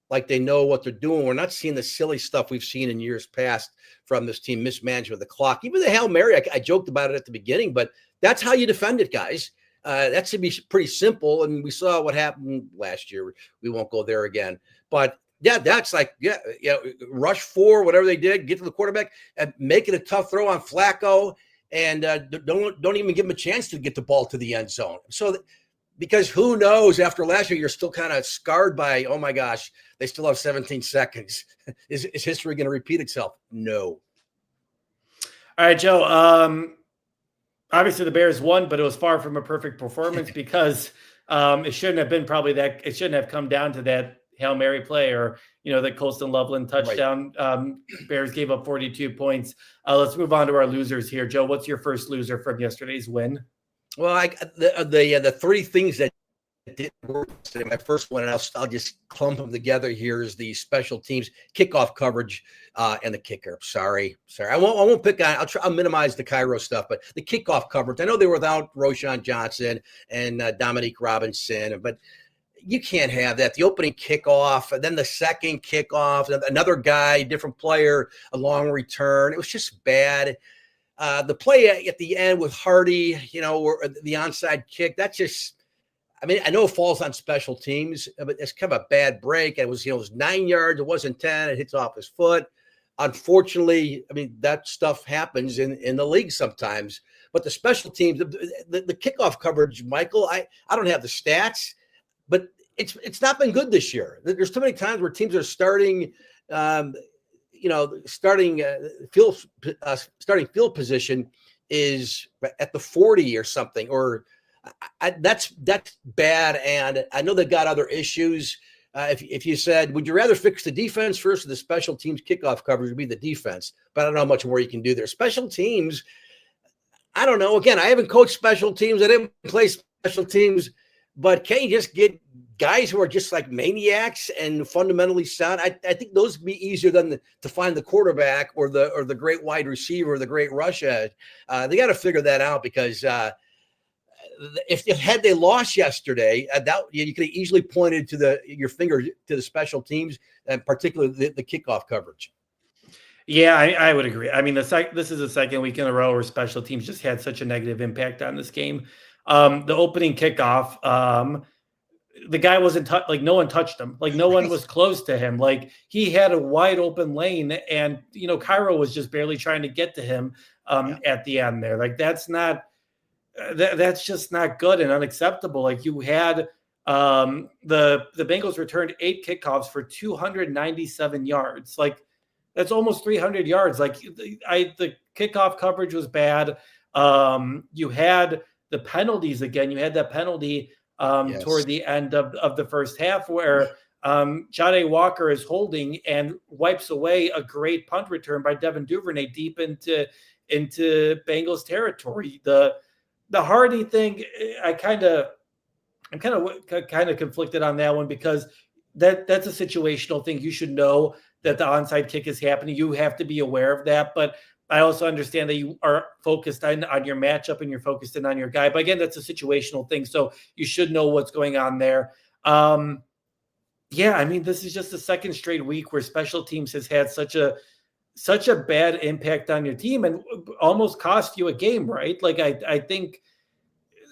like they know what they're doing. We're not seeing the silly stuff we've seen in years past from this team, mismanagement of the clock. Even the Hail Mary, I joked about it at the beginning, but that's how you defend it, guys. That should be pretty simple. And we saw what happened last year. We won't go there again. But yeah, that's like, rush 4, whatever they did, get to the quarterback, and make it a tough throw on Flacco, and don't even give him a chance to get the ball to the end zone. So, because who knows, after last year, you're still kind of scarred by, oh my gosh, they still have 17 seconds. Is history going to repeat itself? No. All right, Joe. Obviously, the Bears won, but it was far from a perfect performance because it shouldn't have been it shouldn't have come down to that Hail Mary play or, the Colston Loveland touchdown. Right. Bears gave up 42 points. Let's move on to our losers here. Joe, what's your first loser from yesterday's win? Well, the three things that didn't work today, my first one, and I'll just clump them together here, is the special teams kickoff coverage and the kicker. Sorry. I won't pick on. I'll minimize the Cairo stuff, but the kickoff coverage. I know they were without Roshan Johnson and Dominique Robinson, but you can't have that. The opening kickoff, and then the second kickoff, another guy, different player, a long return. It was just bad. The play at the end with Hardy, or the onside kick, that's just, I know it falls on special teams, but it's kind of a bad break. It was 9 yards. It wasn't 10. It hits off his foot. Unfortunately, that stuff happens in the league sometimes. But the special teams, the kickoff coverage, Michael, I don't have the stats, but it's not been good this year. There's too many times where teams are starting starting field position is at the 40 or something, or that's bad. And I know they've got other issues. If you said, would you rather fix the defense first or the special teams kickoff coverage, would be the defense, but I don't know how much more you can do there. Special teams, I don't know. Again, I haven't coached special teams. I didn't play special teams, but can you just get guys who are just like maniacs and fundamentally sound? I think those would be easier than to find the quarterback or the great wide receiver or the great rush edge. They got to figure that out, because if had they lost yesterday, that you could have easily pointed to your finger to the special teams, and particularly the kickoff coverage. Yeah, I would agree. This is the second week in a row where special teams just had such a negative impact on this game. The opening kickoff, the guy wasn't no one touched him. Like no one was close to him. Like he had a wide open lane, and Cairo was just barely trying to get to him at the end there. Like that's just not good and unacceptable. Like you had the Bengals returned 8 kickoffs for 297 yards. Like that's almost 300 yards. Like the kickoff coverage was bad. You had the penalties again. You had that penalty yes, toward the end of the first half where Jade Walker is holding and wipes away a great punt return by Devin Duvernay deep into Bengals territory. The Hardy thing, I'm kind of conflicted on that one, because that's a situational thing. You should know that the onside kick is happening. You have to be aware of that. But I also understand that you are focused on your matchup and you're focused in on your guy. But again, that's a situational thing. So you should know what's going on there. Yeah, I mean, this is just the second straight week where special teams has had such a bad impact on your team and almost cost you a game, right? Like I think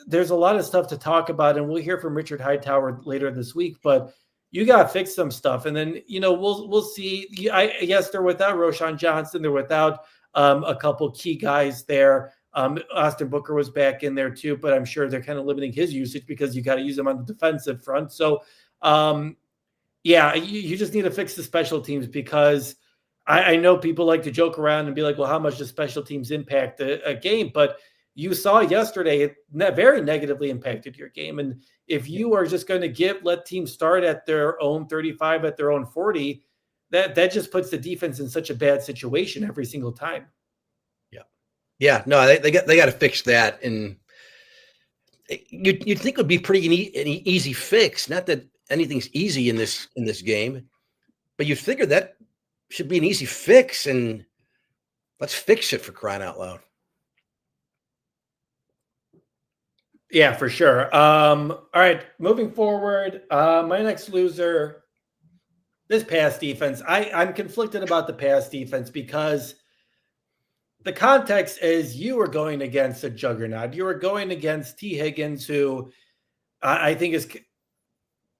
there's a lot of stuff to talk about, and we'll hear from Richard Hightower later this week, but you got to fix some stuff. And then, we'll see. Yes, they're without Roshan Johnson. They're without a couple key guys there. Austin Booker was back in there too, but I'm sure they're kind of limiting his usage because you got to use him on the defensive front. So, yeah, you just need to fix the special teams because I know people like to joke around and be like, well, how much does special teams impact a game? But you saw yesterday it very negatively impacted your game. And if you are just going to let teams start at their own 35, at their own 40, that just puts the defense in such a bad situation every single time. Yeah, no, they got to fix that. And you'd think it would be an easy fix. Not that anything's easy in this game, but you figure that should be an easy fix, and let's fix it, for crying out loud. Yeah, for sure. All right, moving forward, my next loser, this pass defense. I'm conflicted about the pass defense because the context is you were going against a juggernaut. You were going against T. Higgins, who I think is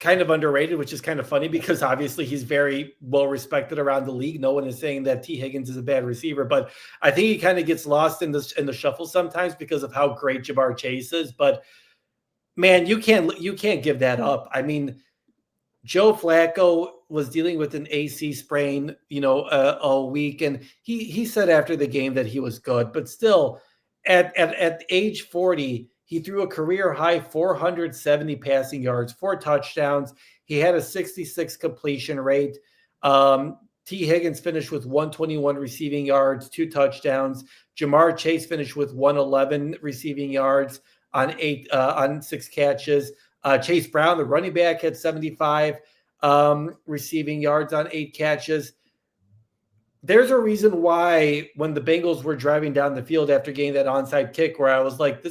kind of underrated, which is kind of funny because obviously he's very well respected around the league. No one is saying that T. Higgins is a bad receiver, but I think he kind of gets lost in the shuffle sometimes because of how great Ja'Marr Chase is. But man, you can't give that up. I mean, Joe Flacco was dealing with an AC sprain, all week, and he said after the game that he was good, but still, at age 40. He threw a career high 470 passing yards, 4 touchdowns. He had a 66 completion rate. T. Higgins finished with 121 receiving yards, 2 touchdowns. Ja'Marr Chase finished with 111 receiving yards on 6 catches. Chase Brown, the running back, had 75 receiving yards on 8 catches. There's a reason why when the Bengals were driving down the field after getting that onside kick, where I was like,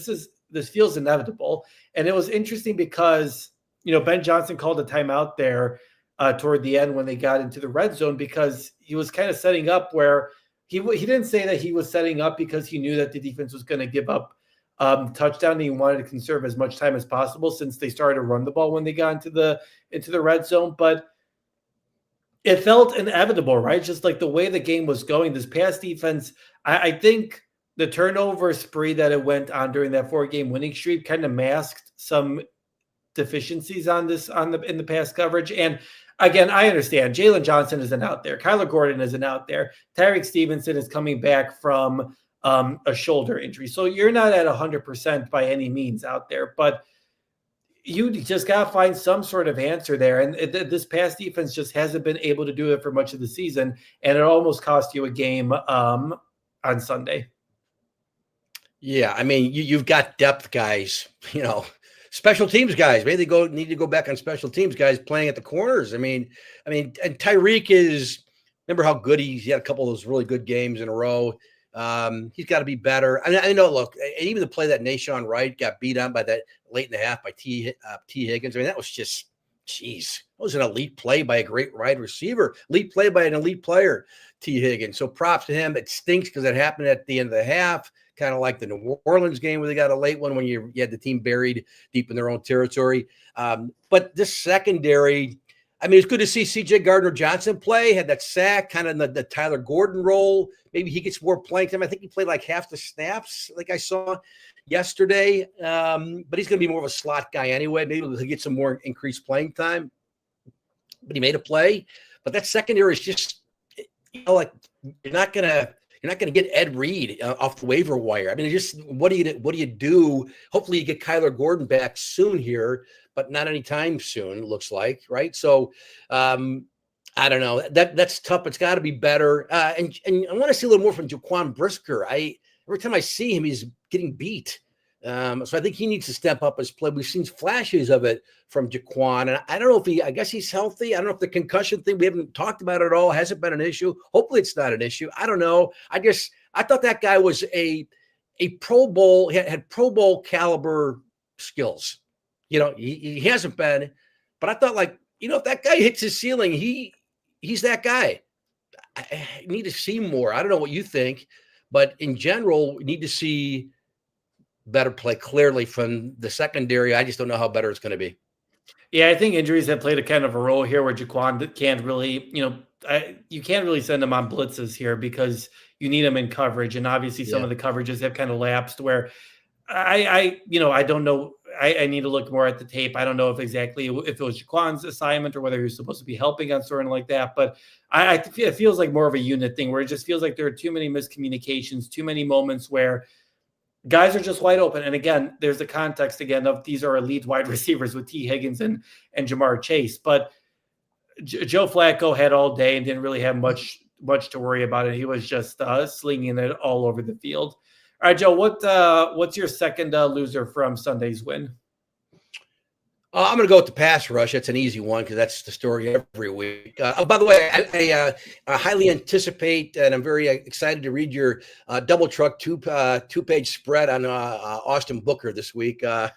this feels inevitable. And it was interesting because, Ben Johnson called a timeout there toward the end when they got into the red zone because he was kind of setting up where he didn't say that he was setting up because he knew that the defense was going to give up touchdown and he wanted to conserve as much time as possible since they started to run the ball when they got into the red zone. But it felt inevitable, right? Just like the way the game was going, this pass defense, I think the turnover spree that it went on during that 4-game winning streak kind of masked some deficiencies in the pass coverage. And again, I understand Jalen Johnson isn't out there. Kyler Gordon isn't out there. Tyreek Stevenson is coming back from a shoulder injury. So you're not at 100% by any means out there, but you just got to find some sort of answer there. And this pass defense just hasn't been able to do it for much of the season. And it almost cost you a game on Sunday. Yeah, I mean, you've got depth guys, special teams guys. Maybe they need to go back on special teams guys playing at the corners. I mean, and Tyreek remember how good he had a couple of those really good games in a row. He's got to be better. I know, look, even the play that Nashawn Wright got beat on by that late in the half by T. Higgins. I mean, that was just, that was an elite play by a great wide receiver, elite play by an elite player, T. Higgins. So props to him. It stinks because it happened at the end of the half. Kind of like the New Orleans game where they got a late one when you had the team buried deep in their own territory. But this secondary, I mean, it's good to see C.J. Gardner-Johnson play, had that sack, kind of the Tyler Gordon role. Maybe he gets more playing time. I think he played like half the snaps like I saw yesterday. But he's going to be more of a slot guy anyway. Maybe he'll get some more increased playing time. But he made a play. But that secondary is just, like you're not going to get Ed Reed off the waiver wire. I mean, just what do you do? Hopefully you get Kyler Gordon back soon here, but not anytime soon, it looks like, right? So I don't know. That's tough. It's got to be better. And I want to see a little more from Jaquan Brisker. Every time I see him, he's getting beat. So I think he needs to step up his play. We've seen flashes of it from Jaquan. And I don't know I guess he's healthy. I don't know if the concussion thing, we haven't talked about it at all. Hasn't been an issue. Hopefully it's not an issue. I don't know. I I thought that guy was a Pro Bowl, had Pro Bowl caliber skills. He hasn't been, but I thought if that guy hits his ceiling, he's that guy. I need to see more. I don't know what you think, but in general, we need to see better play clearly from the secondary. I just don't know how better it's going to be. Yeah, I think injuries have played a kind of a role here where Jaquan can't really, you can't really send him on blitzes here because you need him in coverage. And obviously some of the coverages have kind of lapsed where I don't know. I need to look more at the tape. I don't know if it was Jaquan's assignment or whether he was supposed to be helping on something like that. But it feels like more of a unit thing where it just feels like there are too many miscommunications, too many moments where guys are just wide open. And again, there's the context again of these are elite wide receivers with T. Higgins and Jamar Chase. But Joe Flacco had all day and didn't really have much to worry about it. He was just slinging it all over the field. All right, Joe, what's your second loser from Sunday's win? I'm going to go with the pass rush. That's an easy one because that's the story every week. By the way, I highly anticipate, and I'm very excited to read your double truck two-page spread on Austin Booker this week. Had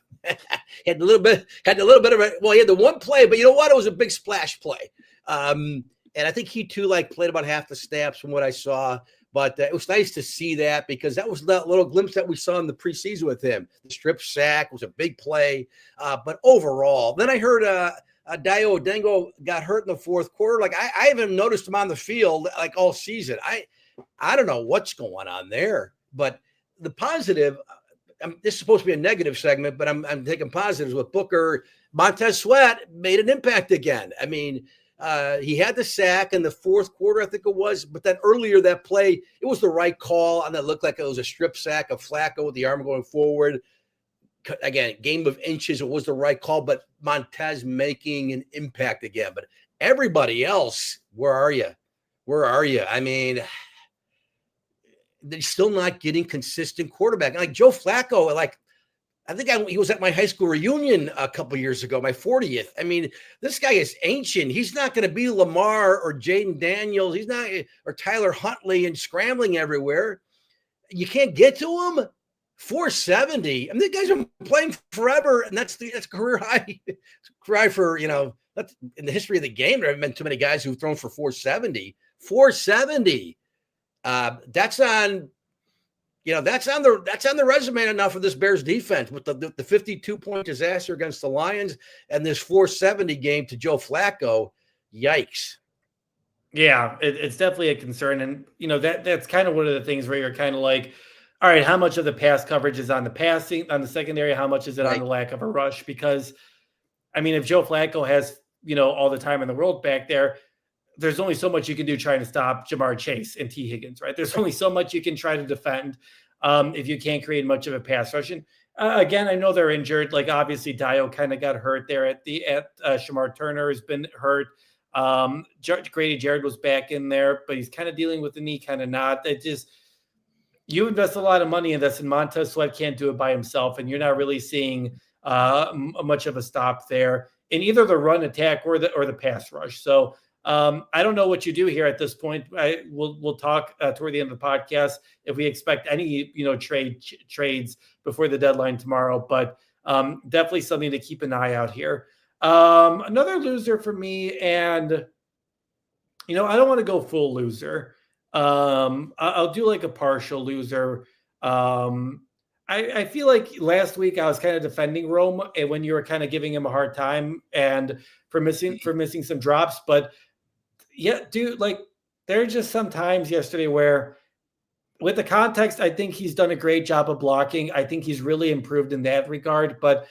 a little bit of he had the one play, but you know what? It was a big splash play. And I think he too played about half the snaps from what I saw. But it was nice to see that because that was that little glimpse that we saw in the preseason with him. The strip sack was a big play. But overall, then I heard Dayo Odengo got hurt in the fourth quarter. I haven't noticed him on the field all season. I don't know what's going on there. But the positive, this is supposed to be a negative segment, but I'm taking positives with Booker. Montez Sweat made an impact again. I mean, he had the sack in the fourth quarter, I think it was, but then earlier that play, it was the right call, and it looked like it was a strip sack of Flacco with the arm going forward. Again, game of inches, it was the right call, but Montez making an impact again. But everybody else, where are you? I mean, they're still not getting consistent quarterback. Like Joe Flacco, I think he was at my high school reunion a couple years ago, my 40th. I mean, this guy is ancient. He's not going to be Lamar or Jaden Daniels. He's not, or Tyler Huntley and scrambling everywhere. You can't get to him. 470. I mean, the guys are playing forever, and that's career high. Career high for, that's in the history of the game. There haven't been too many guys who've thrown for 470. 470. That's on the resume enough of this Bears defense with the 52-point disaster against the Lions and this 470 game to Joe Flacco. Yikes. Yeah, it's definitely a concern. And, that's kind of one of the things where you're kind of like, all right, how much of the pass coverage is on the secondary? How much is it on the lack of a rush? Because, I mean, if Joe Flacco has, all the time in the world back there, there's only so much you can do trying to stop Jamar Chase and T. Higgins, right? There's only so much you can try to defend if you can't create much of a pass rush. And again, I know they're injured. Obviously, Dio kind of got hurt there at Shamar Turner has been hurt. Grady Jarrett was back in there, but he's kind of dealing with the knee, kind of not. You invest a lot of money in this, and Montez Sweat can't do it by himself, and you're not really seeing much of a stop there in either the run attack or the pass rush. So I don't know what you do here at this point. We'll talk toward the end of the podcast if we expect any trades before the deadline tomorrow. But definitely something to keep an eye out here. Another loser for me, and I don't want to go full loser. I'll do a partial loser. I feel like last week I was kind of defending Rome and when you were kind of giving him a hard time and for missing some drops, but yeah, dude, there are just some times yesterday where with the context, I think he's done a great job of blocking. I think he's really improved in that regard, but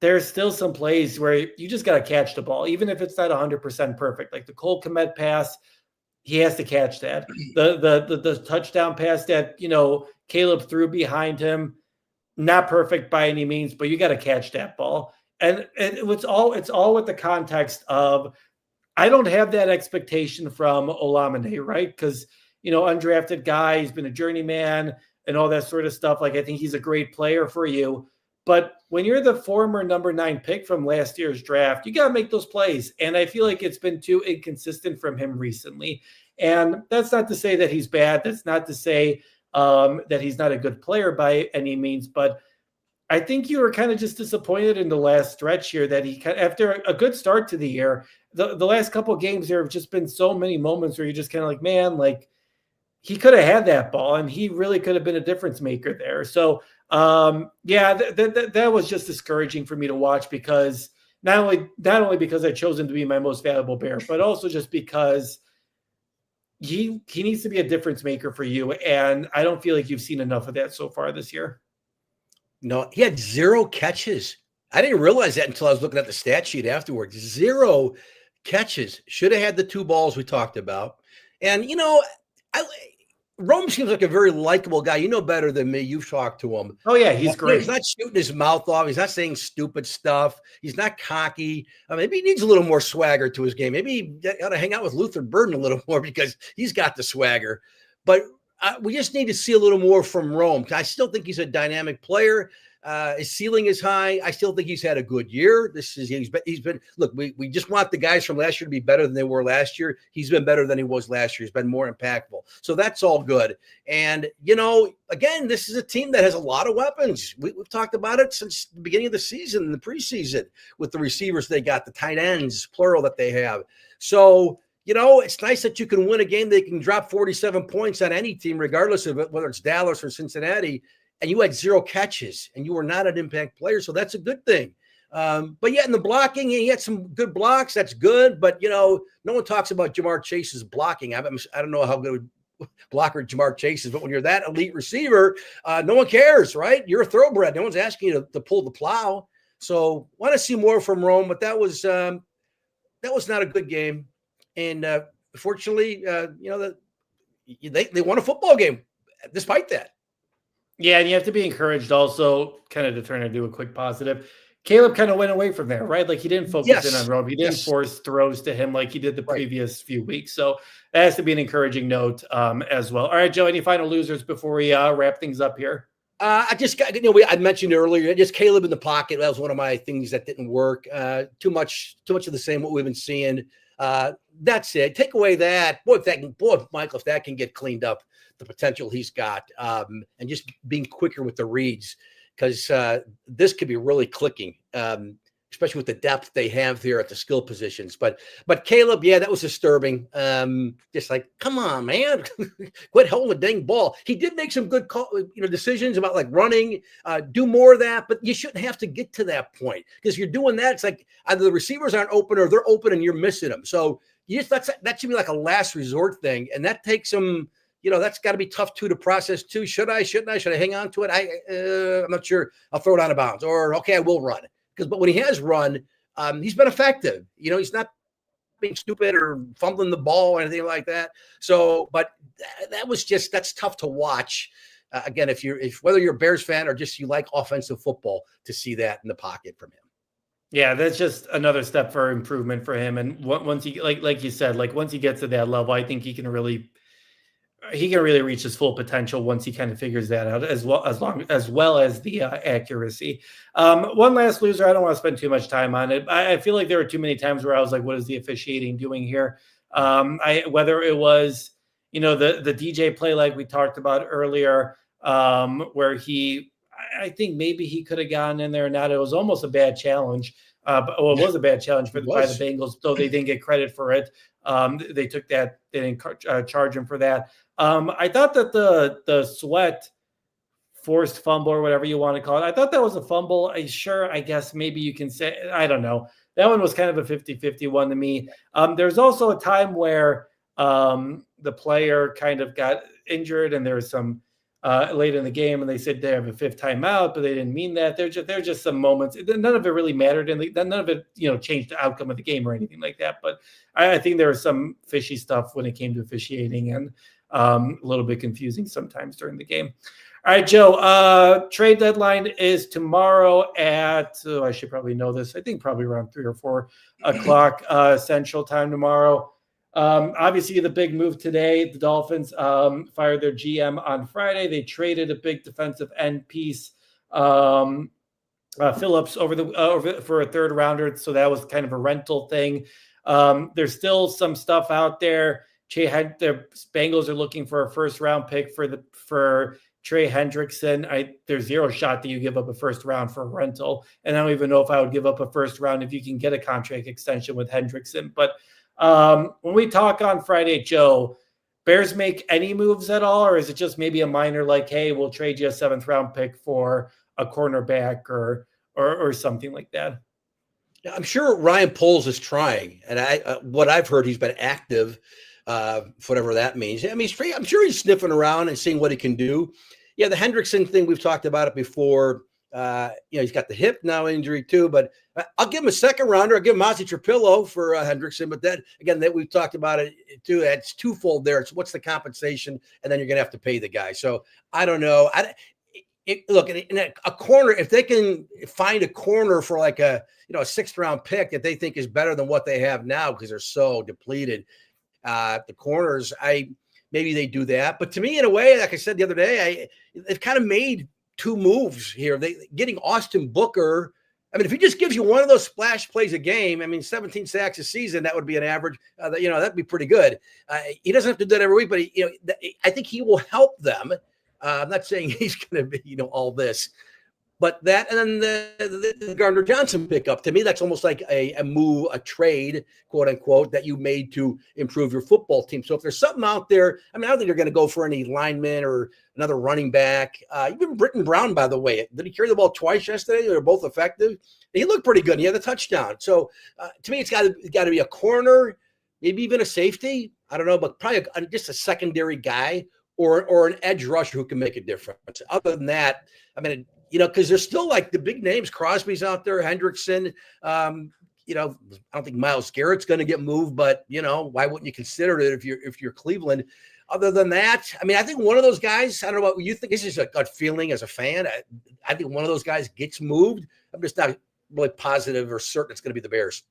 there's still some plays where you just got to catch the ball, even if it's not 100% perfect. Like the Cole Kmet pass, he has to catch that. The touchdown pass that, Caleb threw behind him, not perfect by any means, but you got to catch that ball. And it's all with the context of, I don't have that expectation from Olamide, right? Because, undrafted guy, he's been a journeyman and all that sort of stuff. I think he's a great player for you. But when you're the former number 9 pick from last year's draft, you got to make those plays. And I feel like it's been too inconsistent from him recently. And that's not to say that he's bad. That's not to say that he's not a good player by any means, but I think you were kind of just disappointed in the last stretch here that after a good start to the year, the last couple of games, there have just been so many moments where you're just kind of like, man, like he could have had that ball and he really could have been a difference maker there. So, yeah, that was just discouraging for me to watch because not only because I chose him to be my most valuable Bear, but also just because he needs to be a difference maker for you. And I don't feel like you've seen enough of that so far this year. No, he had 0 catches. I didn't realize that until I was looking at the stat sheet afterwards. 0 catches. Should have had the 2 balls we talked about. And, Rome seems like a very likable guy. You know better than me. You've talked to him. Oh, yeah, he's great. He's not shooting his mouth off. He's not saying stupid stuff. He's not cocky. Maybe he needs a little more swagger to his game. Maybe he ought to hang out with Luther Burden a little more because he's got the swagger. But we just need to see a little more from Rome. I still think he's a dynamic player. His ceiling is high. I still think he's had a good year. He's been look, we just want the guys from last year to be better than they were last year. He's been better than he was last year. He's been more impactful. So that's all good. And, again, this is a team that has a lot of weapons. We've talked about it since the beginning of the season, in the preseason, with the receivers they got, the tight ends, plural, that they have. So, it's nice that you can win a game. They can drop 47 points on any team, regardless of whether it's Dallas or Cincinnati. And you had 0 catches, and you were not an impact player, so that's a good thing. But yeah, in the blocking, he had some good blocks. That's good, but no one talks about Jamar Chase's blocking. I don't know how good a blocker Jamar Chase is, but when you're that elite receiver, no one cares, right? You're a thoroughbred. No one's asking you to pull the plow. So want to see more from Rome, but that was not a good game. And fortunately, they won a football game despite that. Yeah, and you have to be encouraged also, kind of to turn into a quick positive. Caleb kind of went away from there, right? Like he didn't focus in on Rome. He didn't force throws to him like he did the previous few weeks. So that has to be an encouraging note as well. All right, Joe, any final losers before we wrap things up here? I just got, I mentioned earlier, just Caleb in the pocket. That was one of my things that didn't work. Too much of the same, what we've been seeing. That's it. Take away that. Michael, if that can get cleaned up, the potential he's got, and just being quicker with the reads, because this could be really clicking, especially with the depth they have there at the skill positions. But Caleb, yeah, that was disturbing. Just like, come on, man, quit holding the dang ball. He did make some good decisions about like running, do more of that, but you shouldn't have to get to that point, because you're doing that. It's like either the receivers aren't open or they're open and you're missing them. So that should be like a last resort thing, and that takes some. That's got to be tough too to process too. Should I hang on to it? I'm not sure. I'll throw it out of bounds, or okay, I will run. But when he has run, he's been effective. He's not being stupid or fumbling the ball or anything like that. So, but that's tough to watch. Again, whether you're a Bears fan or just you like offensive football, to see that in the pocket from him. Yeah, that's just another step for improvement for him. And once he, like you said, like once he gets to that level, I think he can really reach his full potential once he kind of figures that out, as well as the accuracy. One last loser, I don't want to spend too much time on it. I feel like there were too many times where I was like, what is the officiating doing here? Whether it was, the DJ play like we talked about earlier, where I think maybe he could have gotten in there or not. It was almost a bad challenge. It was a bad challenge by the Bengals, though they didn't get credit for it. They took that. They didn't charge him for that. I thought that the Sweat forced fumble, or whatever you want to call it, I thought that was a fumble. I guess maybe you can say, I don't know. That one was kind of a 50-50 one to me. There's also a time where the player kind of got injured, and there was some late in the game, and they said they have a 5th timeout, but they didn't mean that. They're just some moments. None of it really mattered, and none of it changed the outcome of the game or anything like that. But I think there was some fishy stuff when it came to officiating, and a little bit confusing sometimes during the game. All right, Joe, trade deadline is tomorrow at, I should probably know this, I think probably around 3 or 4 o'clock Central Time tomorrow. Obviously, the big move today, the Dolphins fired their GM on Friday. They traded a big defensive end piece, Phillips, over for a 3rd rounder. So that was kind of a rental thing. There's still some stuff out there. the Bengals are looking for a first round pick for Trey Hendrickson. There's zero shot that you give up a first round for a rental. And I don't even know if I would give up a first round if you can get a contract extension with Hendrickson. But when we talk on Friday, Joe, Bears make any moves at all, or is it just maybe a minor like, hey, we'll trade you a 7th round pick for a cornerback or something like that? I'm sure Ryan Poles is trying, and what I've heard, he's been active, whatever that means. I mean, I'm sure he's sniffing around and seeing what he can do. Yeah, the Hendrickson thing, we've talked about it before. He's got the hip now injury too, but I'll give him a 2nd rounder. I'll give him Ozzie Trapillo for Hendrickson, but that we've talked about it too. It's twofold there. It's what's the compensation, and then you're going to have to pay the guy. So I don't know. Look, in a corner, if they can find a corner for like a 6th round pick that they think is better than what they have now because they're so depleted, the corners, maybe they do that. But to me, in a way, like I said the other day, they've kind of made 2 moves here. Getting Austin Booker. I mean, if he just gives you one of those splash plays a game, I mean, 17 sacks a season, that would be an average. That'd be pretty good. He doesn't have to do that every week, but I think he will help them. I'm not saying he's going to be, all this, but that, and then the Gardner Johnson pickup, to me, that's almost like a move, a trade, quote unquote, that you made to improve your football team. So if there's something out there, I mean, I don't think they're going to go for any lineman or another running back. Even Britton Brown, by the way, did he carry the ball twice yesterday? They were both effective. He looked pretty good. He had a touchdown. So to me, it's got to be a corner, maybe even a safety. I don't know, but probably just a secondary guy. Or an edge rusher who can make a difference. Other than that, I mean, because there's still like the big names. Crosby's out there, Hendrickson. I don't think Myles Garrett's going to get moved, but why wouldn't you consider it if you're Cleveland? Other than that, I mean, I think one of those guys. I don't know what you think. This is a gut feeling as a fan. I think one of those guys gets moved. I'm just not really positive or certain it's going to be the Bears.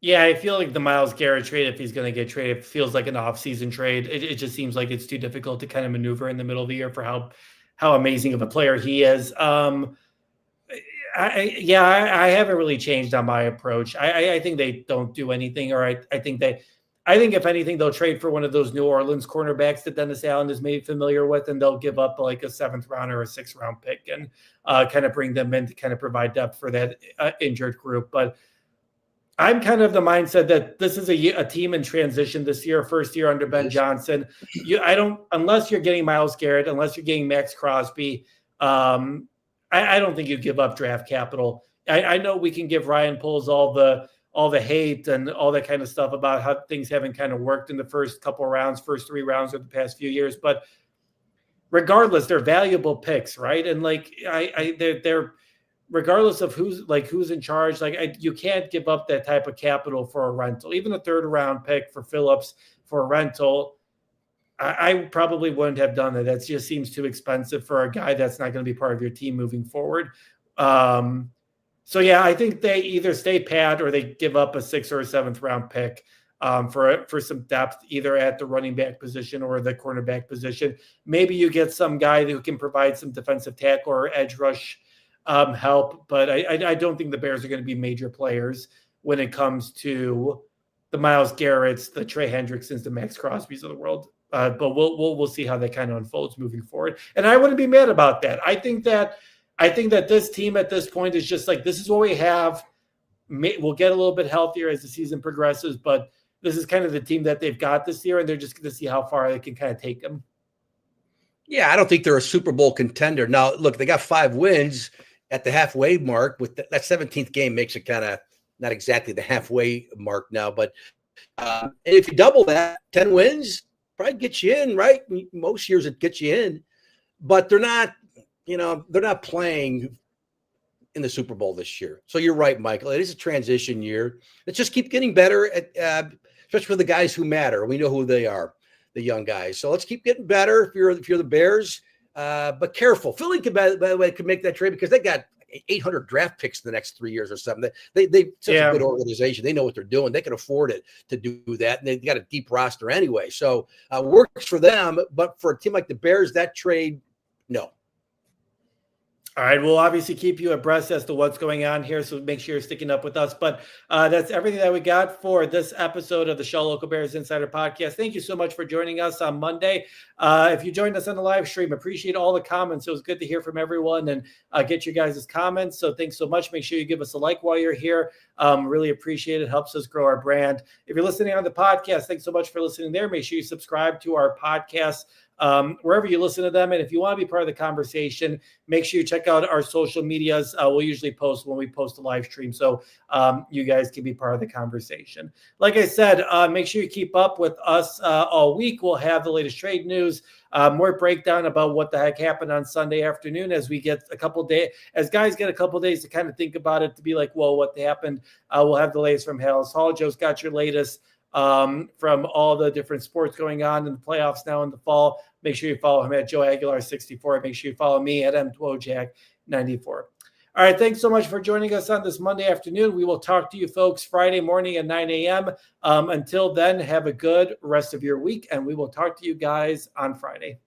Yeah, I feel like the Myles Garrett trade, if he's going to get traded, feels like an off-season trade. It just seems like it's too difficult to kind of maneuver in the middle of the year for how amazing of a player he is. I haven't really changed on my approach. I think they don't do anything, or I think if anything, they'll trade for one of those New Orleans cornerbacks that Dennis Allen is maybe familiar with, and they'll give up like a 7th round or a 6th round pick and kind of bring them in to kind of provide depth for that injured group. But I'm kind of the mindset that this is a team in transition this year, first year under Ben Johnson. Unless you're getting Myles Garrett, unless you're getting Max Crosby, I don't think you give up draft capital. I know we can give Ryan Poles all the hate and all that kind of stuff about how things haven't kind of worked in the first 3 rounds of the past few years, but regardless, they're valuable picks, right? And like they're regardless of who's in charge, you can't give up that type of capital for a rental. Even a 3rd round pick for Phillips for a rental, I probably wouldn't have done it. That just seems too expensive for a guy that's not going to be part of your team moving forward. So yeah, I think they either stay pat or they give up a 6th or a 7th round pick for some depth, either at the running back position or the cornerback position. Maybe you get some guy who can provide some defensive tackle or edge rush help, but I don't think the Bears are going to be major players when it comes to the Myles Garretts, the Trey Hendricksons, the Max Crosbys of the world. But we'll see how that kind of unfolds moving forward. And I wouldn't be mad about that. I think that this team at this point is just like, this is what we have. We'll get a little bit healthier as the season progresses, but this is kind of the team that they've got this year, and they're just going to see how far they can kind of take them. Yeah, I don't think they're a Super Bowl contender. Now, look, they got 5 wins at the halfway mark. With that 17th game makes it kind of not exactly the halfway mark now, but if you double that, 10 wins probably gets you in, right? Most years it gets you in, but they're not playing in the Super Bowl this year. So you're right, Michael. It is a transition year. Let's just keep getting better at, especially for the guys who matter. We know who they are, the young guys. So let's keep getting better if you're the Bears. But careful. Philly could, by the way, could make that trade because they got 800 draft picks in the next 3 years or something. They such a good organization. They know what they're doing. They can afford it to do that. And they got a deep roster anyway. So works for them. But for a team like the Bears, that trade, no. All right, we'll obviously keep you abreast as to what's going on here, so make sure you're sticking up with us. But that's everything that we got for this episode of the Shaw Local Bears Insider Podcast. Thank you so much for joining us on Monday. If you joined us on the live stream, appreciate all the comments. It was good to hear from everyone and get your guys' comments. So thanks so much. Make sure you give us a like while you're here. Really appreciate it. Helps us grow our brand. If you're listening on the podcast, thanks so much for listening there. Make sure you subscribe to our podcast wherever you listen to them. And if you want to be part of the conversation, make sure you check out our social medias. We'll usually post when we post a live stream, so you guys can be part of the conversation. Like I said, make sure you keep up with us all week. We'll have the latest trade news, more breakdown about what the heck happened on Sunday afternoon as we get a couple days, as guys get a couple days to kind of think about it, to be like, well, what happened? We'll have the latest from Hallis Hall. Joe's got your latest from all the different sports going on in the playoffs now in the fall. Make sure you follow him at Joe Aguilar 64. Make sure you follow me at Dwojak 94. All right, thanks so much for joining us on this Monday afternoon. We will talk to you folks Friday morning at 9 a.m. Until then, have a good rest of your week, and we will talk to you guys on Friday.